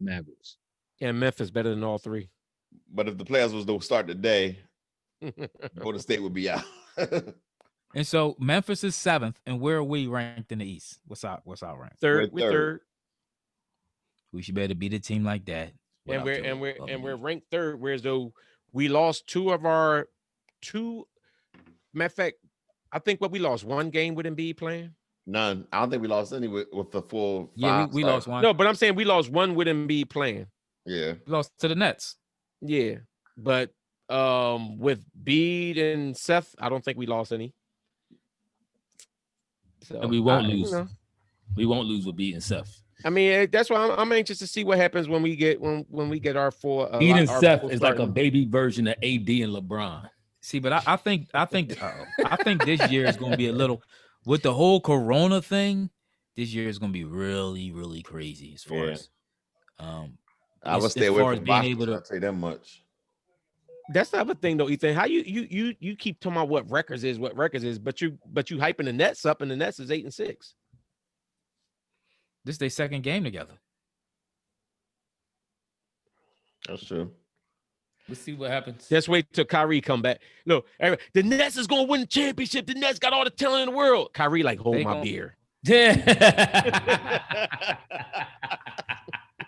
Mavericks. And Memphis better than all three. But if the players was to start today, Golden State would be out. And so Memphis is 7th, and where are we ranked in the East? What's our rank? Third. We're We're third. We should be able to beat a team like that. And without we're Philly. and we're ranked third, whereas though we lost two. Matter of fact, I think we lost one game with Embiid playing. None. I don't think we lost any with the full 5. Yeah, we lost one. No, but I'm saying we lost one with Embiid playing. Yeah. We lost to the Nets. Yeah, but with Bede and Seth, I don't think we lost any. So And we won't lose. You know, We won't lose with Bede and Seth. I mean, that's why I'm anxious to see what happens when we get our four. Bede and our Seth full is like a starting. baby version of AD and LeBron. See, but I think this year is going to be a little with the whole Corona thing. This year is going to be really, really crazy as far as I would as stay far away as from being Boston. able to- I'll tell you that much. That's the other thing though, Ethan. How you keep talking about what records is, but you hyping the Nets up, and the Nets is 8-6. This is their second game together. That's true. Let's see what happens. Just wait till Kyrie come back. No, the Nets is gonna win the championship. The Nets got all the talent in the world. Kyrie like hold They my gon- beer.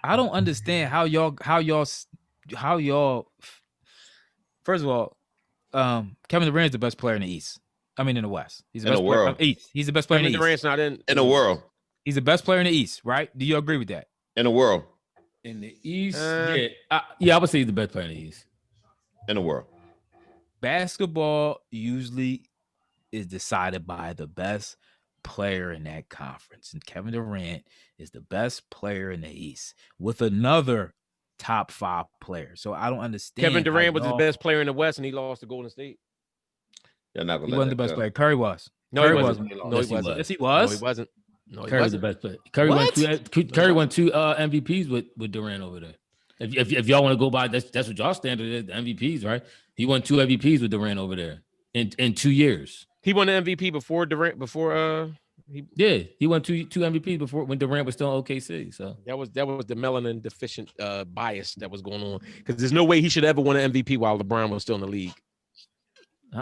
I don't understand how y'all. First of all, Kevin Durant is the best player in the East. I mean, in the West. He's the In best the player world. East. He's the best player in Kevin the Durant's East. not in In the world. He's the best player in the East, right? Do you agree with that? In the world. In the East, Uh, I would say he's the best player in the East. In the world. Basketball usually is decided by the best player in that conference, and Kevin Durant is the best player in the East with another top 5 player. So I don't understand. Kevin how Durant was the y'all- best player in the West, and he lost to Golden State. You're not He gonna wasn't the best player. Curry was. No, Curry he wasn't. wasn't. No, Yes, he he wasn't. was. Yes, he No, was. he wasn't. No, he Curry's the wasn't. best player. Curry won two MVPs with Durant over there. If y'all want to go by that's what y'all standard is, the MVPs, right? He won 2 MVPs with Durant over there in 2 years. He won the MVP before Durant. He won two MVPs before when Durant was still in OKC. So That was the melanin deficient bias that was going on, because there's no way he should ever win an MVP while LeBron was still in the league.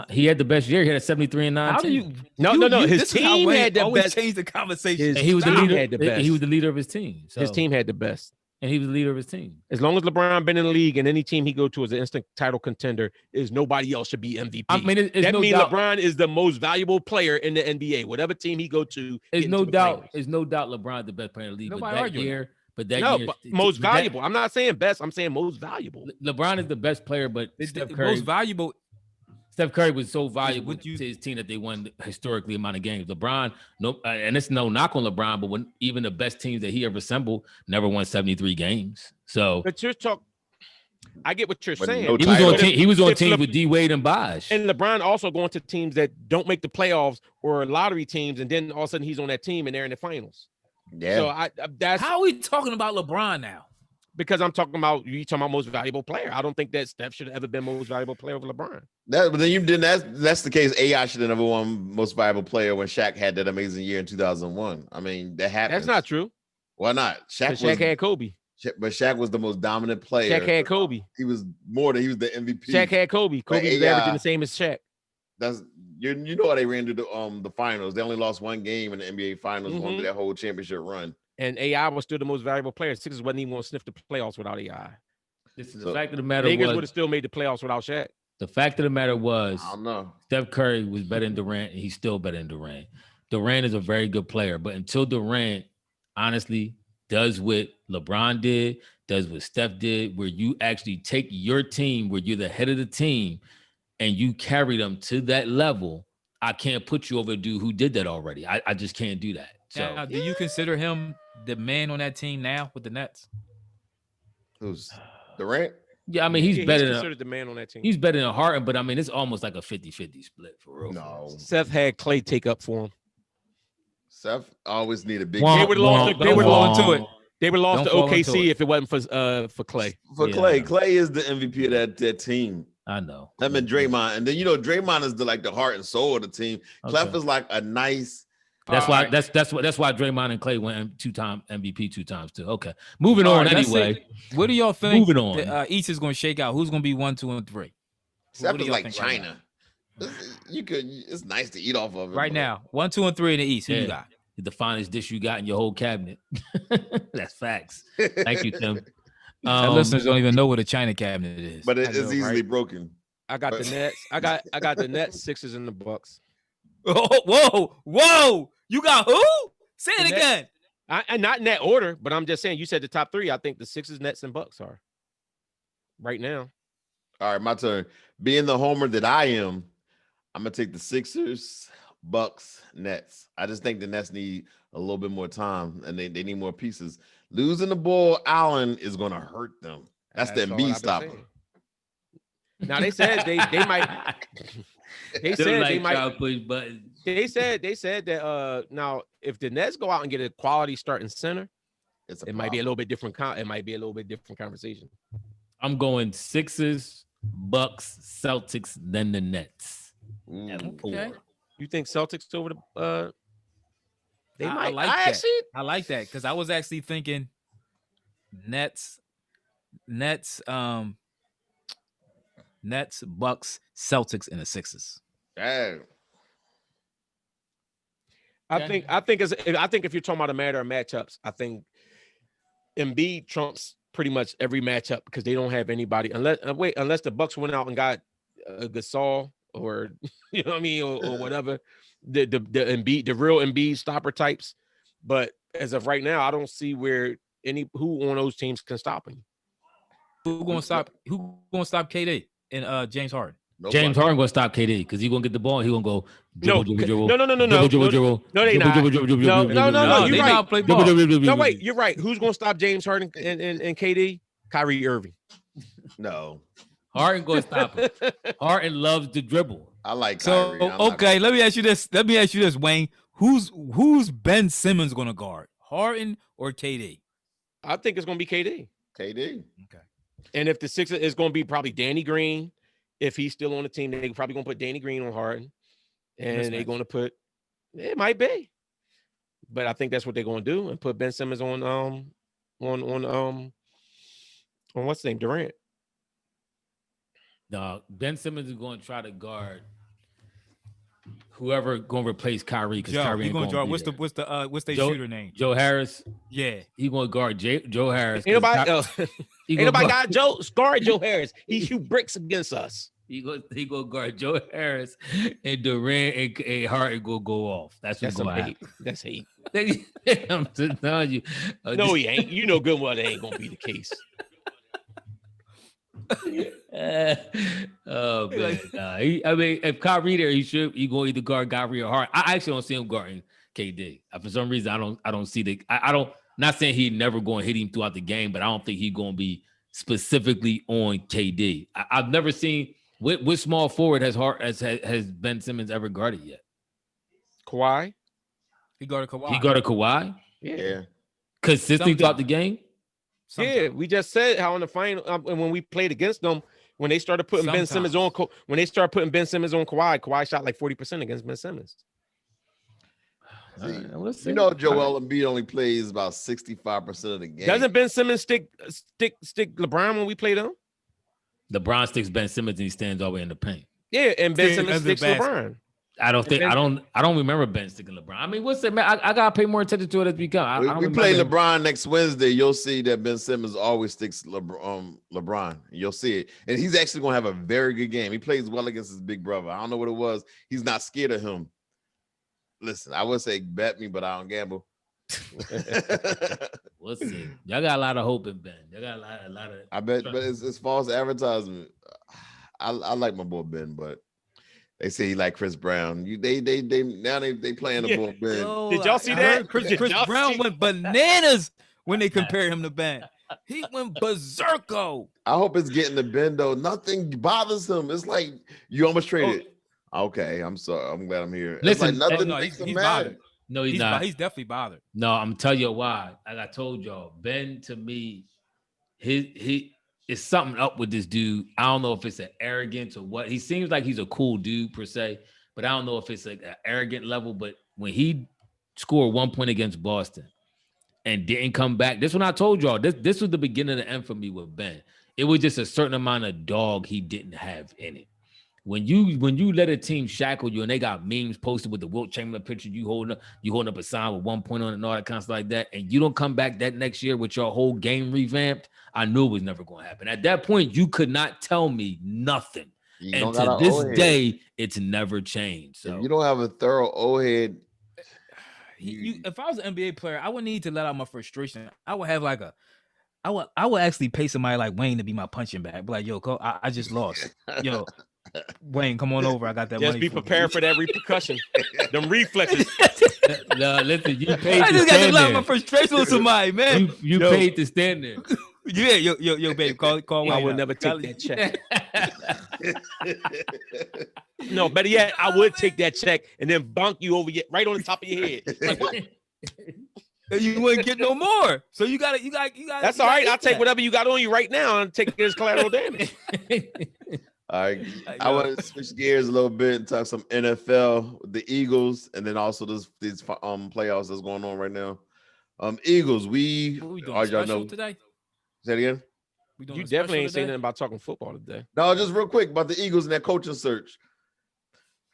he had the best year. He had a 73 and 9. How do you? No. His this is how team Wayne had the always best. change the conversation. His And he was the team leader. had the best. He was the leader of his team. So, His team had the best. and he was the leader of his team. As long as LeBron been in the league and any team he go to is an instant title contender, is nobody else should be MVP. I mean, it's that no means doubt. LeBron is the most valuable player in the NBA. Whatever team he go to, There's get no into the doubt. finals. There's no doubt. LeBron the best player in the league. Nobody But that arguing year, but that No, year, but most but that- valuable. I'm not saying best. I'm saying most valuable. LeBron is the best player, but It's Steph the Curry. most valuable. Steph Curry was so valuable Would you- to his team that they won historically amount of games. LeBron, and it's no knock on LeBron, but when even the best teams that he ever assembled never won 73 games. So But you're talking. I get what you're But saying. no he was title. on he was on If teams Le- with D Wade and Bosh. And LeBron also going to teams that don't make the playoffs or lottery teams, and then all of a sudden he's on that team and they're in the finals. Yeah. So that's How are we talking about LeBron now? because I'm talking about most valuable player. I don't think that Steph should have ever been most valuable player over LeBron. But then you didn't. That's the case. AI should have never won most valuable player when Shaq had that amazing year in 2001. I mean, that happened. That's not true. Why not? Shaq had Kobe. But Shaq was the most dominant player. Shaq had Kobe. He was the MVP. Shaq had Kobe. Kobe was AI averaging the same as Shaq. That's you know how they ran to the finals. They only lost one game in the NBA finals going Mhm. through that whole championship run. And AI was still the most valuable player. Sixers wasn't even going to sniff the playoffs without AI. Listen, So- the fact of the matter Lakers would was have still made the playoffs without Shaq. the fact of the matter was I don't know. Steph Curry was better than Durant, and he's still better than Durant. Durant is a very good player, but until Durant, honestly, does what LeBron did, does what Steph did, where you actually take your team, where you're the head of the team, and you carry them to that level, I can't put you over a dude who did that already. I just can't do that. So Now, do you consider him the man on that team now with the Nets? Who's Durant? yeah, I mean Yeah, he's he's better than considered the man on that team. he's better than Harden, but I mean it's almost like a 50-50 split for real. No. Seth had Clay take up for him. Seth always need a big Wah, They would lost. wah, They would fall lost into wah. it. They would lost Don't to fall into OKC it. if it wasn't for Clay. for Yeah, Clay. I know. Clay is the MVP of that team. I know. Him and Draymond, and then Draymond is the heart and soul of the team. Clef Okay. is like a nice. That's All why right. that's why Draymond and Clay went 2-time MVP 2 times too. Okay, moving All on right, that's anyway. it. What do y'all think? Moving on. The East is going to shake out. Who's going to be 1, 2, and 3? Seth What do is y'all like think right China. It's nice to eat off of it. Right but- now, 1, 2, and 3 in the East. Who you Yeah. got? The finest dish you got in your whole cabinet. That's facts. Thank you, Tim. Our listeners don't even know what a China cabinet is. but I it's know, easily right? broken. I got the Nets. I got the Nets, Sixers, and the Bucks. Oh, whoa! You got who? Say it The Nets. again. I not in that order, but I'm just saying. You said the top 3. I think the Sixers, Nets, and Bucks are right now. All right, my turn. Being the homer that I am, I'm gonna take the Sixers, Bucks, Nets. I just think the Nets need a little bit more time, and they need more pieces. Losing the ball, Allen is gonna hurt them. That's the all I've Embiid been stopper. saying. Now they said they might. They said they might. push buttons. They said that now if the Nets go out and get a quality starting center, It's it might be a little bit different. It might be a little bit different conversation. I'm going Sixers, Bucks, Celtics, then the Nets. Ooh. At Okay. 4. You think Celtics over the? They I might. like I that. actually. I like that because I was actually thinking Nets, Bucks, Celtics, and the Sixers. Yeah. I think if you're talking about a matter of matchups, I think Embiid trumps pretty much every matchup because they don't have anybody unless the Bucks went out and got Gasol or you know what I mean or whatever the Embiid, the real Embiid stopper types. But as of right now, I don't see who on those teams can stop him. Who gonna stop KD and James Harden? Nobody. James Harden gonna stop KD because he's gonna get the ball and he's gonna go No, dribble. no. No, they not. No, you're they right. not play ball. No, wait, you're right. Who's gonna stop James Harden and KD? Kyrie Irving. No. Harden gonna stop him. Harden loves to dribble. I like So Kyrie. I'm not- okay, let me ask you this, Wayne. Who's Ben Simmons gonna guard? Harden or KD? I think it's gonna be KD. KD. Okay. And if the Sixers is gonna be probably Danny Green, if he's still on the team, they're probably gonna put Danny Green on Harden, and they're Mismatch. gonna put. It might be, but I think that's what they're gonna do and put Ben Simmons on what's his name, Durant. No, Ben Simmons is going to try to guard whoever going to replace Kyrie because Joe, Kyrie he ain't gonna going guard. to What's their Joe- shooter name? Joe Harris. Yeah. He going to guard Joe Harris. Ain't nobody, He ain't gonna nobody guard- got guard Joe Harris. He shoot bricks against us. He go guard Joe Harris and Durant and Harden go off. That's what's That's some going to hate. That's hate. happen. I'm just telling you. No, he ain't. You know good well that ain't gonna be the case. Oh man, I mean, if Kyrie there, he going to either guard Kyrie or Harden. I actually don't see him guarding KD. For some reason, I don't see the. I don't. Not saying he never going to hit him throughout the game, but I don't think he's going to be specifically on KD. I've never seen what small forward has Ben Simmons ever guarded yet. Kawhi. He guarded Kawhi. He guarded Kawhi Yeah. consistently throughout the Sometimes. game. Yeah, we just said how in the final and when we played against them, when they started putting Ben Simmons on, when they started putting Ben Simmons on Kawhi shot like 40% against Ben Simmons. See, We'll see. Joel Embiid only plays about 65% of the game. Doesn't Ben Simmons stick LeBron when we play them? LeBron sticks Ben Simmons and he stands all the way in the paint. Yeah, and Ben Yeah, Simmons that's the sticks best. LeBron. I don't think Ben- I don't remember Ben sticking LeBron. I mean, what's it, man? I gotta pay more attention to it as we go. I don't we play remember him. LeBron next Wednesday. You'll see that Ben Simmons always sticks LeBron. You'll see it. And he's actually going to have a very good game. He plays well against his big brother. I don't know what it was. He's not scared of him. Listen, I would say bet me, but I don't gamble. We'll see. Y'all got a lot of hope in Ben. Y'all got a lot of. I bet, but as far as advertisement, I like my boy Ben, but They say he like Chris Brown. They now they playing the ball, Ben. Yo, Did y'all see I that? heard Chris Did y'all Brown see- went bananas when they compared him to Ben. He went berserko. I hope it's getting to Ben though. Nothing bothers him. It's like you almost traded. Okay, I'm sorry. I'm glad I'm here. Listen, it's like nothing no, makes him he's mad. bothered. No, he's not. He's definitely bothered. No, I'm tell you why. Like I told y'all, Ben to me, he is something up with this dude. I don't know if it's an arrogance or what. He seems like he's a cool dude per se, but I don't know if it's like an arrogant level. But when he scored 1 point against Boston and didn't come back, this when I told y'all this was the beginning of the end for me with Ben. It was just a certain amount of dog he didn't have in it. When you let a team shackle you and they got memes posted with the Wilt Chamberlain picture, you holding up a sign with 1 point on it and all that kind of stuff like that, and you don't come back that next year with your whole game revamped, I knew it was never going to happen. At that point, you could not tell me nothing. And to this day, it's never changed. So if you don't have a thorough O-head, If I was an NBA player, I would need to let out my frustration. I would have like I would actually pay somebody like Wayne to be my punching bag. Be like, yo, I just lost. Yo, Wayne, come on over. I got that money. Just be prepared for that repercussion. Them reflexes. no, listen, you paid I to just got to stand let out there. my frustration with somebody, man. You paid to stand there. Yeah, yo, babe, call Wayne. I would out. never take that check. No, better yet, I would take that check and then bonk you over right on the top of your head. Like, You wouldn't get no more. So you got to. that's all right. I'll take whatever you got on you right now and take it as collateral damage. all right. I want to switch gears a little bit and talk some NFL, the Eagles, and then also these playoffs that's going on right now. Eagles, we doing y'all know today. Say it again. You definitely ain't saying nothing about talking football today. No, just real quick about the Eagles and that coaching search.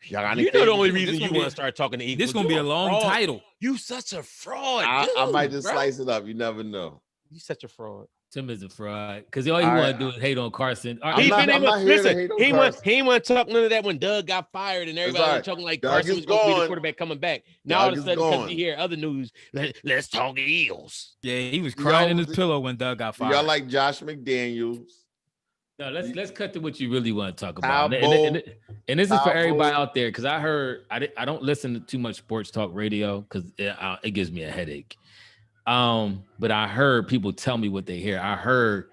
You know the only reason you want to start talking to Eagles. This gonna be a long title. You such a fraud. I might just slice it up. You never know. You such a fraud. Tim is a fraud because all he want to do is hate on Carson. He ain't want to talk none of that when Doug got fired and everybody was talking like Carson was going to be the quarterback coming back. Now all of a sudden, because you hear other news, let's talk Eagles. Yeah, he was crying in his pillow when Doug got fired. Y'all like Josh McDaniels? No, let's cut to what you really want to talk about. And this is for everybody out there because I heard I don't listen to too much sports talk radio because it gives me a headache. But I heard people tell me what they hear. I heard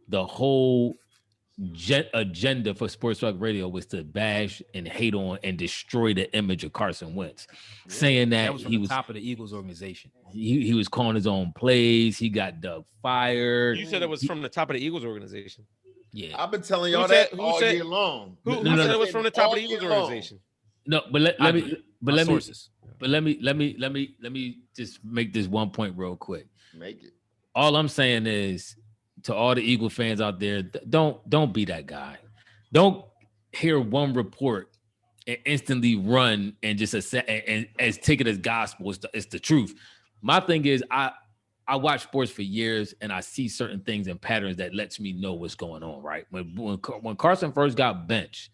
the whole agenda for sports talk radio was to bash and hate on and destroy the image of Carson Wentz, saying that was from the top of the Eagles organization. He was calling his own plays. He got Doug fired. You said it was from the top of the Eagles organization. Yeah, I've been telling y'all that all year long. Who said it was from the top of the Eagles organization? No, but let me just make this 1 point real quick. Make it. All I'm saying is to all the Eagle fans out there, don't be that guy. Don't hear one report and instantly run and just and as take it as gospel. It's the truth. My thing is I watch sports for years and I see certain things and patterns that lets me know what's going on, right? When Carson first got benched,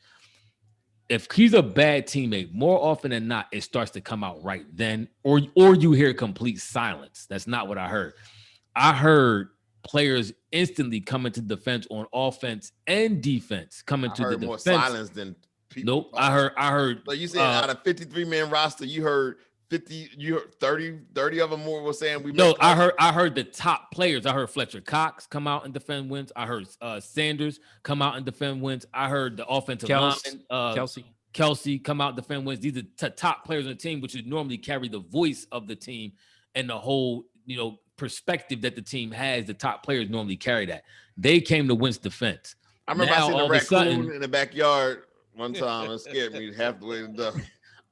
if he's a bad teammate, more often than not, it starts to come out right then, or you hear complete silence. That's not what I heard. I heard players instantly coming to defense on offense and defense coming to the defense. More silence than people. Nope. I heard. So you said out of 53-man roster, you heard 50, you heard 30 of them more were saying we. No, I heard the top players. I heard Fletcher Cox come out and defend Wentz. I heard Sanders come out and defend Wentz. I heard the offensive lineman, Kelsey come out and defend Wentz. These are top players on the team, which would normally carry the voice of the team and the whole, perspective that the team has. The top players normally carry that. They came to Wentz defense. I remember I seen a raccoon in the backyard one time. It scared me half the way to the.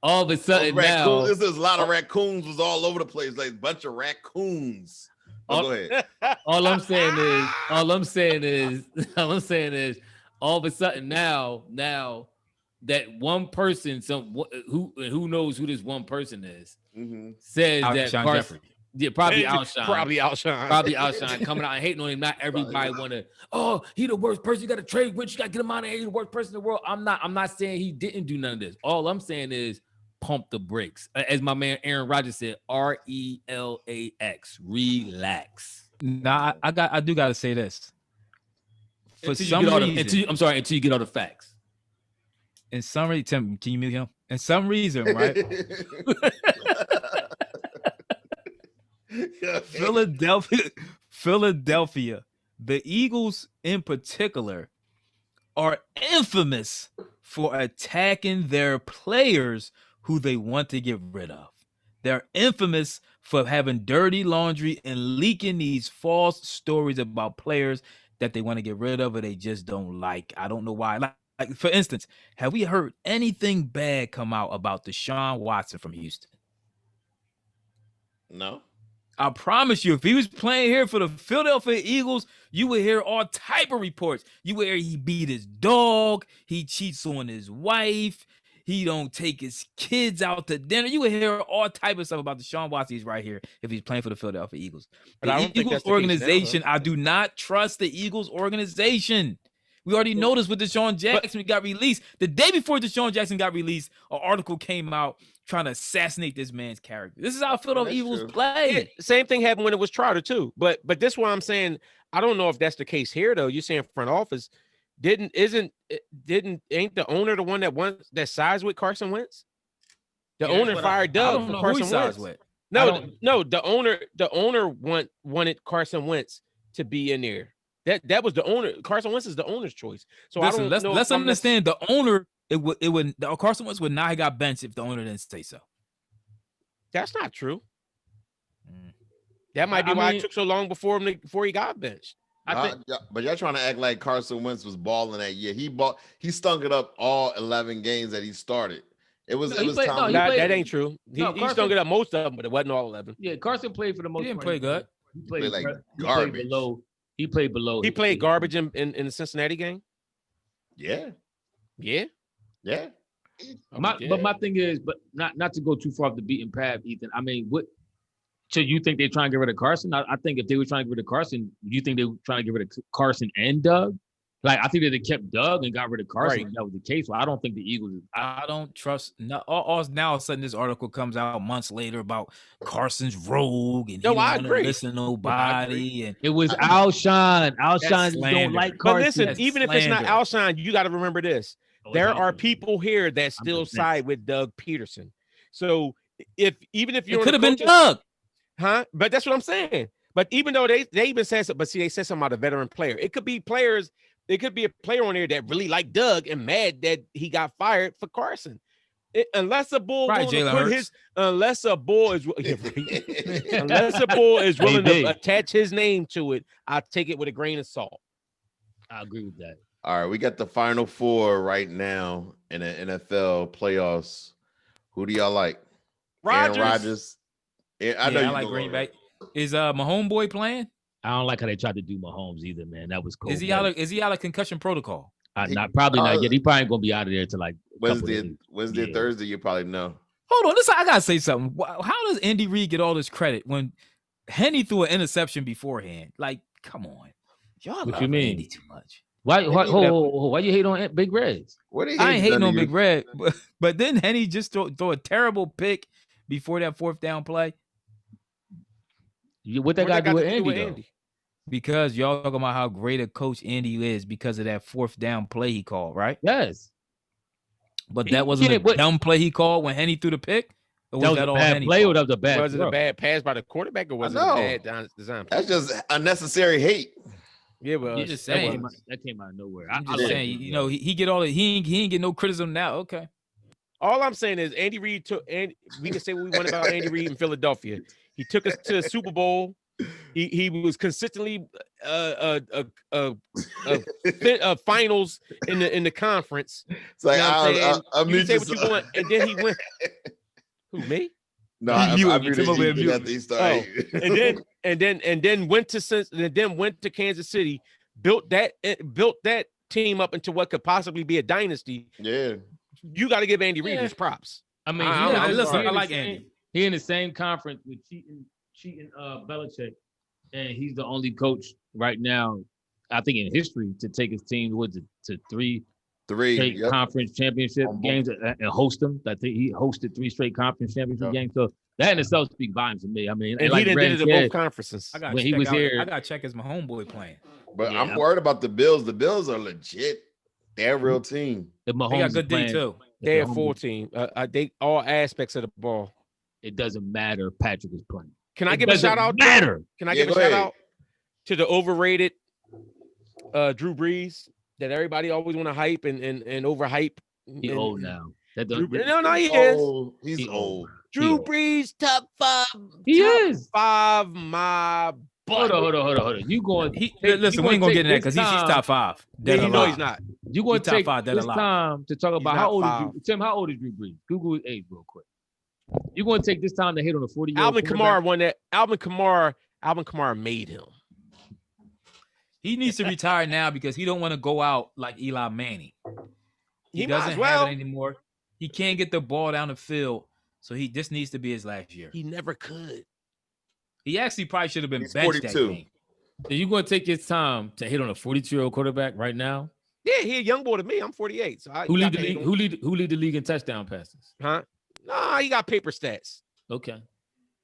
All of a sudden now, there's a lot of raccoons was all over the place, like a bunch of raccoons. Go ahead. All I'm saying is, all of a sudden now that one person, who knows who this one person is, says that Carson, probably outshine coming out and hating on him. Not everybody want to. He the worst person. You got to trade Wentz. You got to get him out of here. He's the worst person in the world. I'm not saying he didn't do none of this. All I'm saying is pump the brakes. As my man Aaron Rodgers said, RELAX, relax. Nah, I do got to say this. For some reason, until you get all the facts. In summary, Tim, can you mute him? In some reason, right? Philadelphia, the Eagles in particular, are infamous for attacking their players who they want to get rid of. They're infamous for having dirty laundry and leaking these false stories about players that they want to get rid of or they just don't like. I don't know why. Like for instance, have we heard anything bad come out about Deshaun Watson from Houston? No. I promise you, if he was playing here for the Philadelphia Eagles, you would hear all type of reports. You would hear he beat his dog, he cheats on his wife, he don't take his kids out to dinner. You would hear all type of stuff about Deshaun Watson. He's right here if he's playing for the Philadelphia Eagles. But I The don't think Eagles that's the case now, organization, though. I do not trust the Eagles organization. We already noticed with Deshaun Jackson, he got released. The day before Deshaun Jackson got released, an article came out trying to assassinate this man's character. This is how Philadelphia Eagles true. play. Yeah, same thing happened when it was Trotter too. But this one I'm saying, I don't know if that's the case here though. You're saying front office ain't the owner the one that sides with Carson Wentz? The Yeah, owner that's what fired I Doug don't for know who he Carson sides Wentz. with. No, the owner wanted Carson Wentz to be in there. That was the owner. Carson Wentz is the owner's choice. So Listen, I don't know. let's understand the owner. The Carson Wentz would not have got benched if the owner didn't say so. That's not true. Mm. That might be I why mean- it took so long before he got benched. I think But y'all trying to act like Carson Wentz was balling that year. He stunk it up all 11 games that he started. It was he played- Tom. no, he That ain't true. He Carson- stunk it up most of them, but it wasn't all 11. yeah, Carson played for the most He didn't part. play good. He Played like he garbage. played below. He played below. He played garbage in the Cincinnati game. Yeah, Yeah. yeah. But my thing is, but not to go too far off the beaten path, Ethan. I mean, what? So you think they're trying to get rid of Carson? I think if they were trying to get rid of Carson, do you think they were trying to get rid of Carson and Doug? Like I think that they kept Doug and got rid of Carson. Right. If that was the case. So I don't think the Eagles. I don't trust. Now, all of a sudden, this article comes out months later about Carson's rogue and he No, don't I wanna agree. listen to nobody. And It was Alshon. Alshon That's don't like slander. But Carson. listen, That's even if it's not slander. Alshon, you got to remember this. Oh, There it's are not. people here that still convinced. side with Doug Peterson. So even if you're it could have been coaching- Doug. huh? But that's what I'm saying. But even though they even said something, but see, they said something about a veteran player. It could be players. It could be a player on there that really like Doug and mad that he got fired for Carson. Unless a bull Right, willing to Jalen put Hurts. unless a bull is unless a bull is willing Maybe. to attach his name to it, I'll take it with a grain of salt. I agree with that. All right, we got the final four right now in the NFL playoffs. Who do y'all like? Aaron Rodgers. Yeah, I know I you like go Green right. Bay. Is my homeboy playing? I don't like how they tried to do Mahomes either, man. That was cool. Is he out of concussion protocol? Not probably not yet. He probably gonna be out of there to like Wednesday, Yeah. Thursday. You probably know. Hold on, listen, I gotta say something. How does Andy Reid get all this credit when Henny threw an interception beforehand? Like, come on, y'all What love you mean? Andy too much. Why Maybe why you hate on Big Reds? What did I ain't hating done on to Big you? Red, but then Henny just throw a terrible pick before that fourth down play What that got to do with to Andy? Though? because y'all talking about how great a coach Andy is because of that fourth down play he called, right? Yes. But He that wasn't a can't- what- dumb play he called when Henny threw the pick. Or That was that a all bad Henny play or fault? that was a bad Was it throw? a bad pass by the quarterback or was it know. a bad design? That's just unnecessary hate. Yeah, well, You just That saying. came out- that came out of nowhere. I'm I just like saying, it, you know, he get all the he ain't get no criticism now. Okay. all I'm saying is Andy Reid took, and we can say what we want about Andy Reid in Philadelphia. He took us to the Super Bowl. He was consistently finals in the conference. It's like You know what I'm saying? I You mute can say what you son. want, and then he went. Who, me? No, You I and me, muted Tim over you here after he started. And then went to Kansas City, built that team up into what could possibly be a dynasty. yeah. You got to give Andy Reid Yeah. his props. I mean, I- he- I'm he- listen, he I in the like same- Andy. He in the same conference with cheating Belichick, and he's the only coach right now, I think in history, to take his team to three Three. straight Yep. conference championship On both. games and host them. I think he hosted 3 straight conference championship Yep. games. So that in itself speaks volumes to me. I mean, And like he Red did it at said, both conferences. I got When he was here- I got to check as my homeboy playing. But Yeah. I'm worried about the Bills. The Bills are legit. They're a real team. If Mahomes They got is good D playing, too. if They're a Mahomes- full team. They all aspects of the ball. It doesn't matter if Patrick is playing. Can I It give a doesn't shout out? matter. Can I Yeah, give a go shout ahead. out to the overrated Drew Brees that everybody always want to hype and overhype? He and, old now. That Drew, don't. no, he is. Oh, he's He old. Drew old. Brees, top 5. He top is. 5, my butt. Hold on. You going? Listen, we ain't gonna get into that because he's top 5. Yeah, Dead you or know alive. he's not. You going He to top take 5 dead this alive. time to talk about He's how not old is 5. Drew? Tim, how old is Drew Brees? Google his age real quick. You going to take this time to hit on a 40-year-old Alvin Kamara won that. Alvin Kamara made him. He needs to retire now because he don't want to go out like Eli Manning. He He might doesn't as well. have it anymore. He can't get the ball down the field, so this needs to be his last year. He never could. He actually probably should have been He's benched that 42. game. So you going to take his time to hit on a 42-year-old quarterback right now? Yeah, he a young boy to me. I'm 48. So Who lead the league? Who lead the league in touchdown passes? Huh? Nah, he got paper stats. Okay.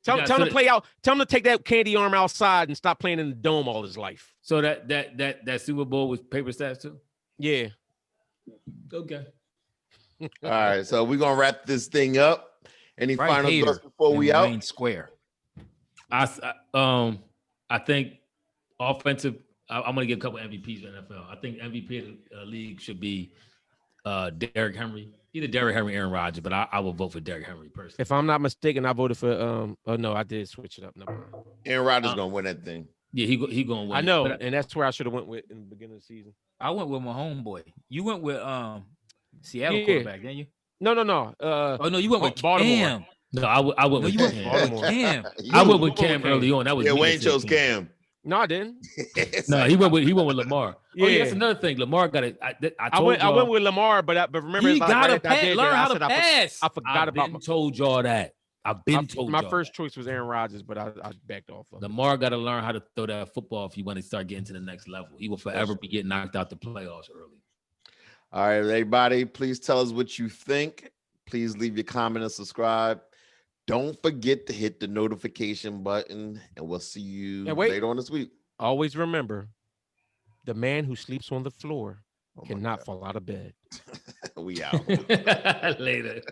Tell him to play out. Tell him to take that candy arm outside and stop playing in the dome all his life. So that Super Bowl was paper stats too? Yeah. Okay. All right, so we're gonna wrap this thing up. Any Right final hater thoughts before we in out? Wayne Square. I think offensive. I'm gonna give a couple MVPs in the NFL. I think MVP of the league should be Derrick Henry. Either Derrick Henry, Aaron Rodgers, but I will vote for Derrick Henry personally. If I'm not mistaken, I voted for oh no, I did switch it up. Never mind. Aaron Rodgers gonna win that thing. Yeah, he gonna win. I know, But and that's where I should have went with in the beginning of the season. I went with my homeboy. You went with Seattle Yeah. quarterback, didn't you? No. Oh no, you went with Baltimore. Cam. no, I went No, with you went Cam. with Baltimore. Cam. I went You- with Cam early on. That was yeah, me Wayne that said chose Cam. No, I didn't. It's No, like- he went with Lamar. Oh, yeah, Yeah. that's another thing. Lamar got it. I I told went y'all. with Lamar, but remember, He like, got right to after I did learn that, how I to said pass. I forgot about told y'all that. I've been told my y'all first that. choice was Aaron Rodgers, but I backed off of it. Lamar got to learn how to throw that football if you want to start getting to the next level. He will forever be getting knocked out the playoffs early. All right, everybody, please tell us what you think. Please leave your comment and subscribe. Don't forget to hit the notification button, and we'll see you And wait. later on this week. Always remember, the man who sleeps on the floor Oh my cannot God. fall out of bed. We out. Later.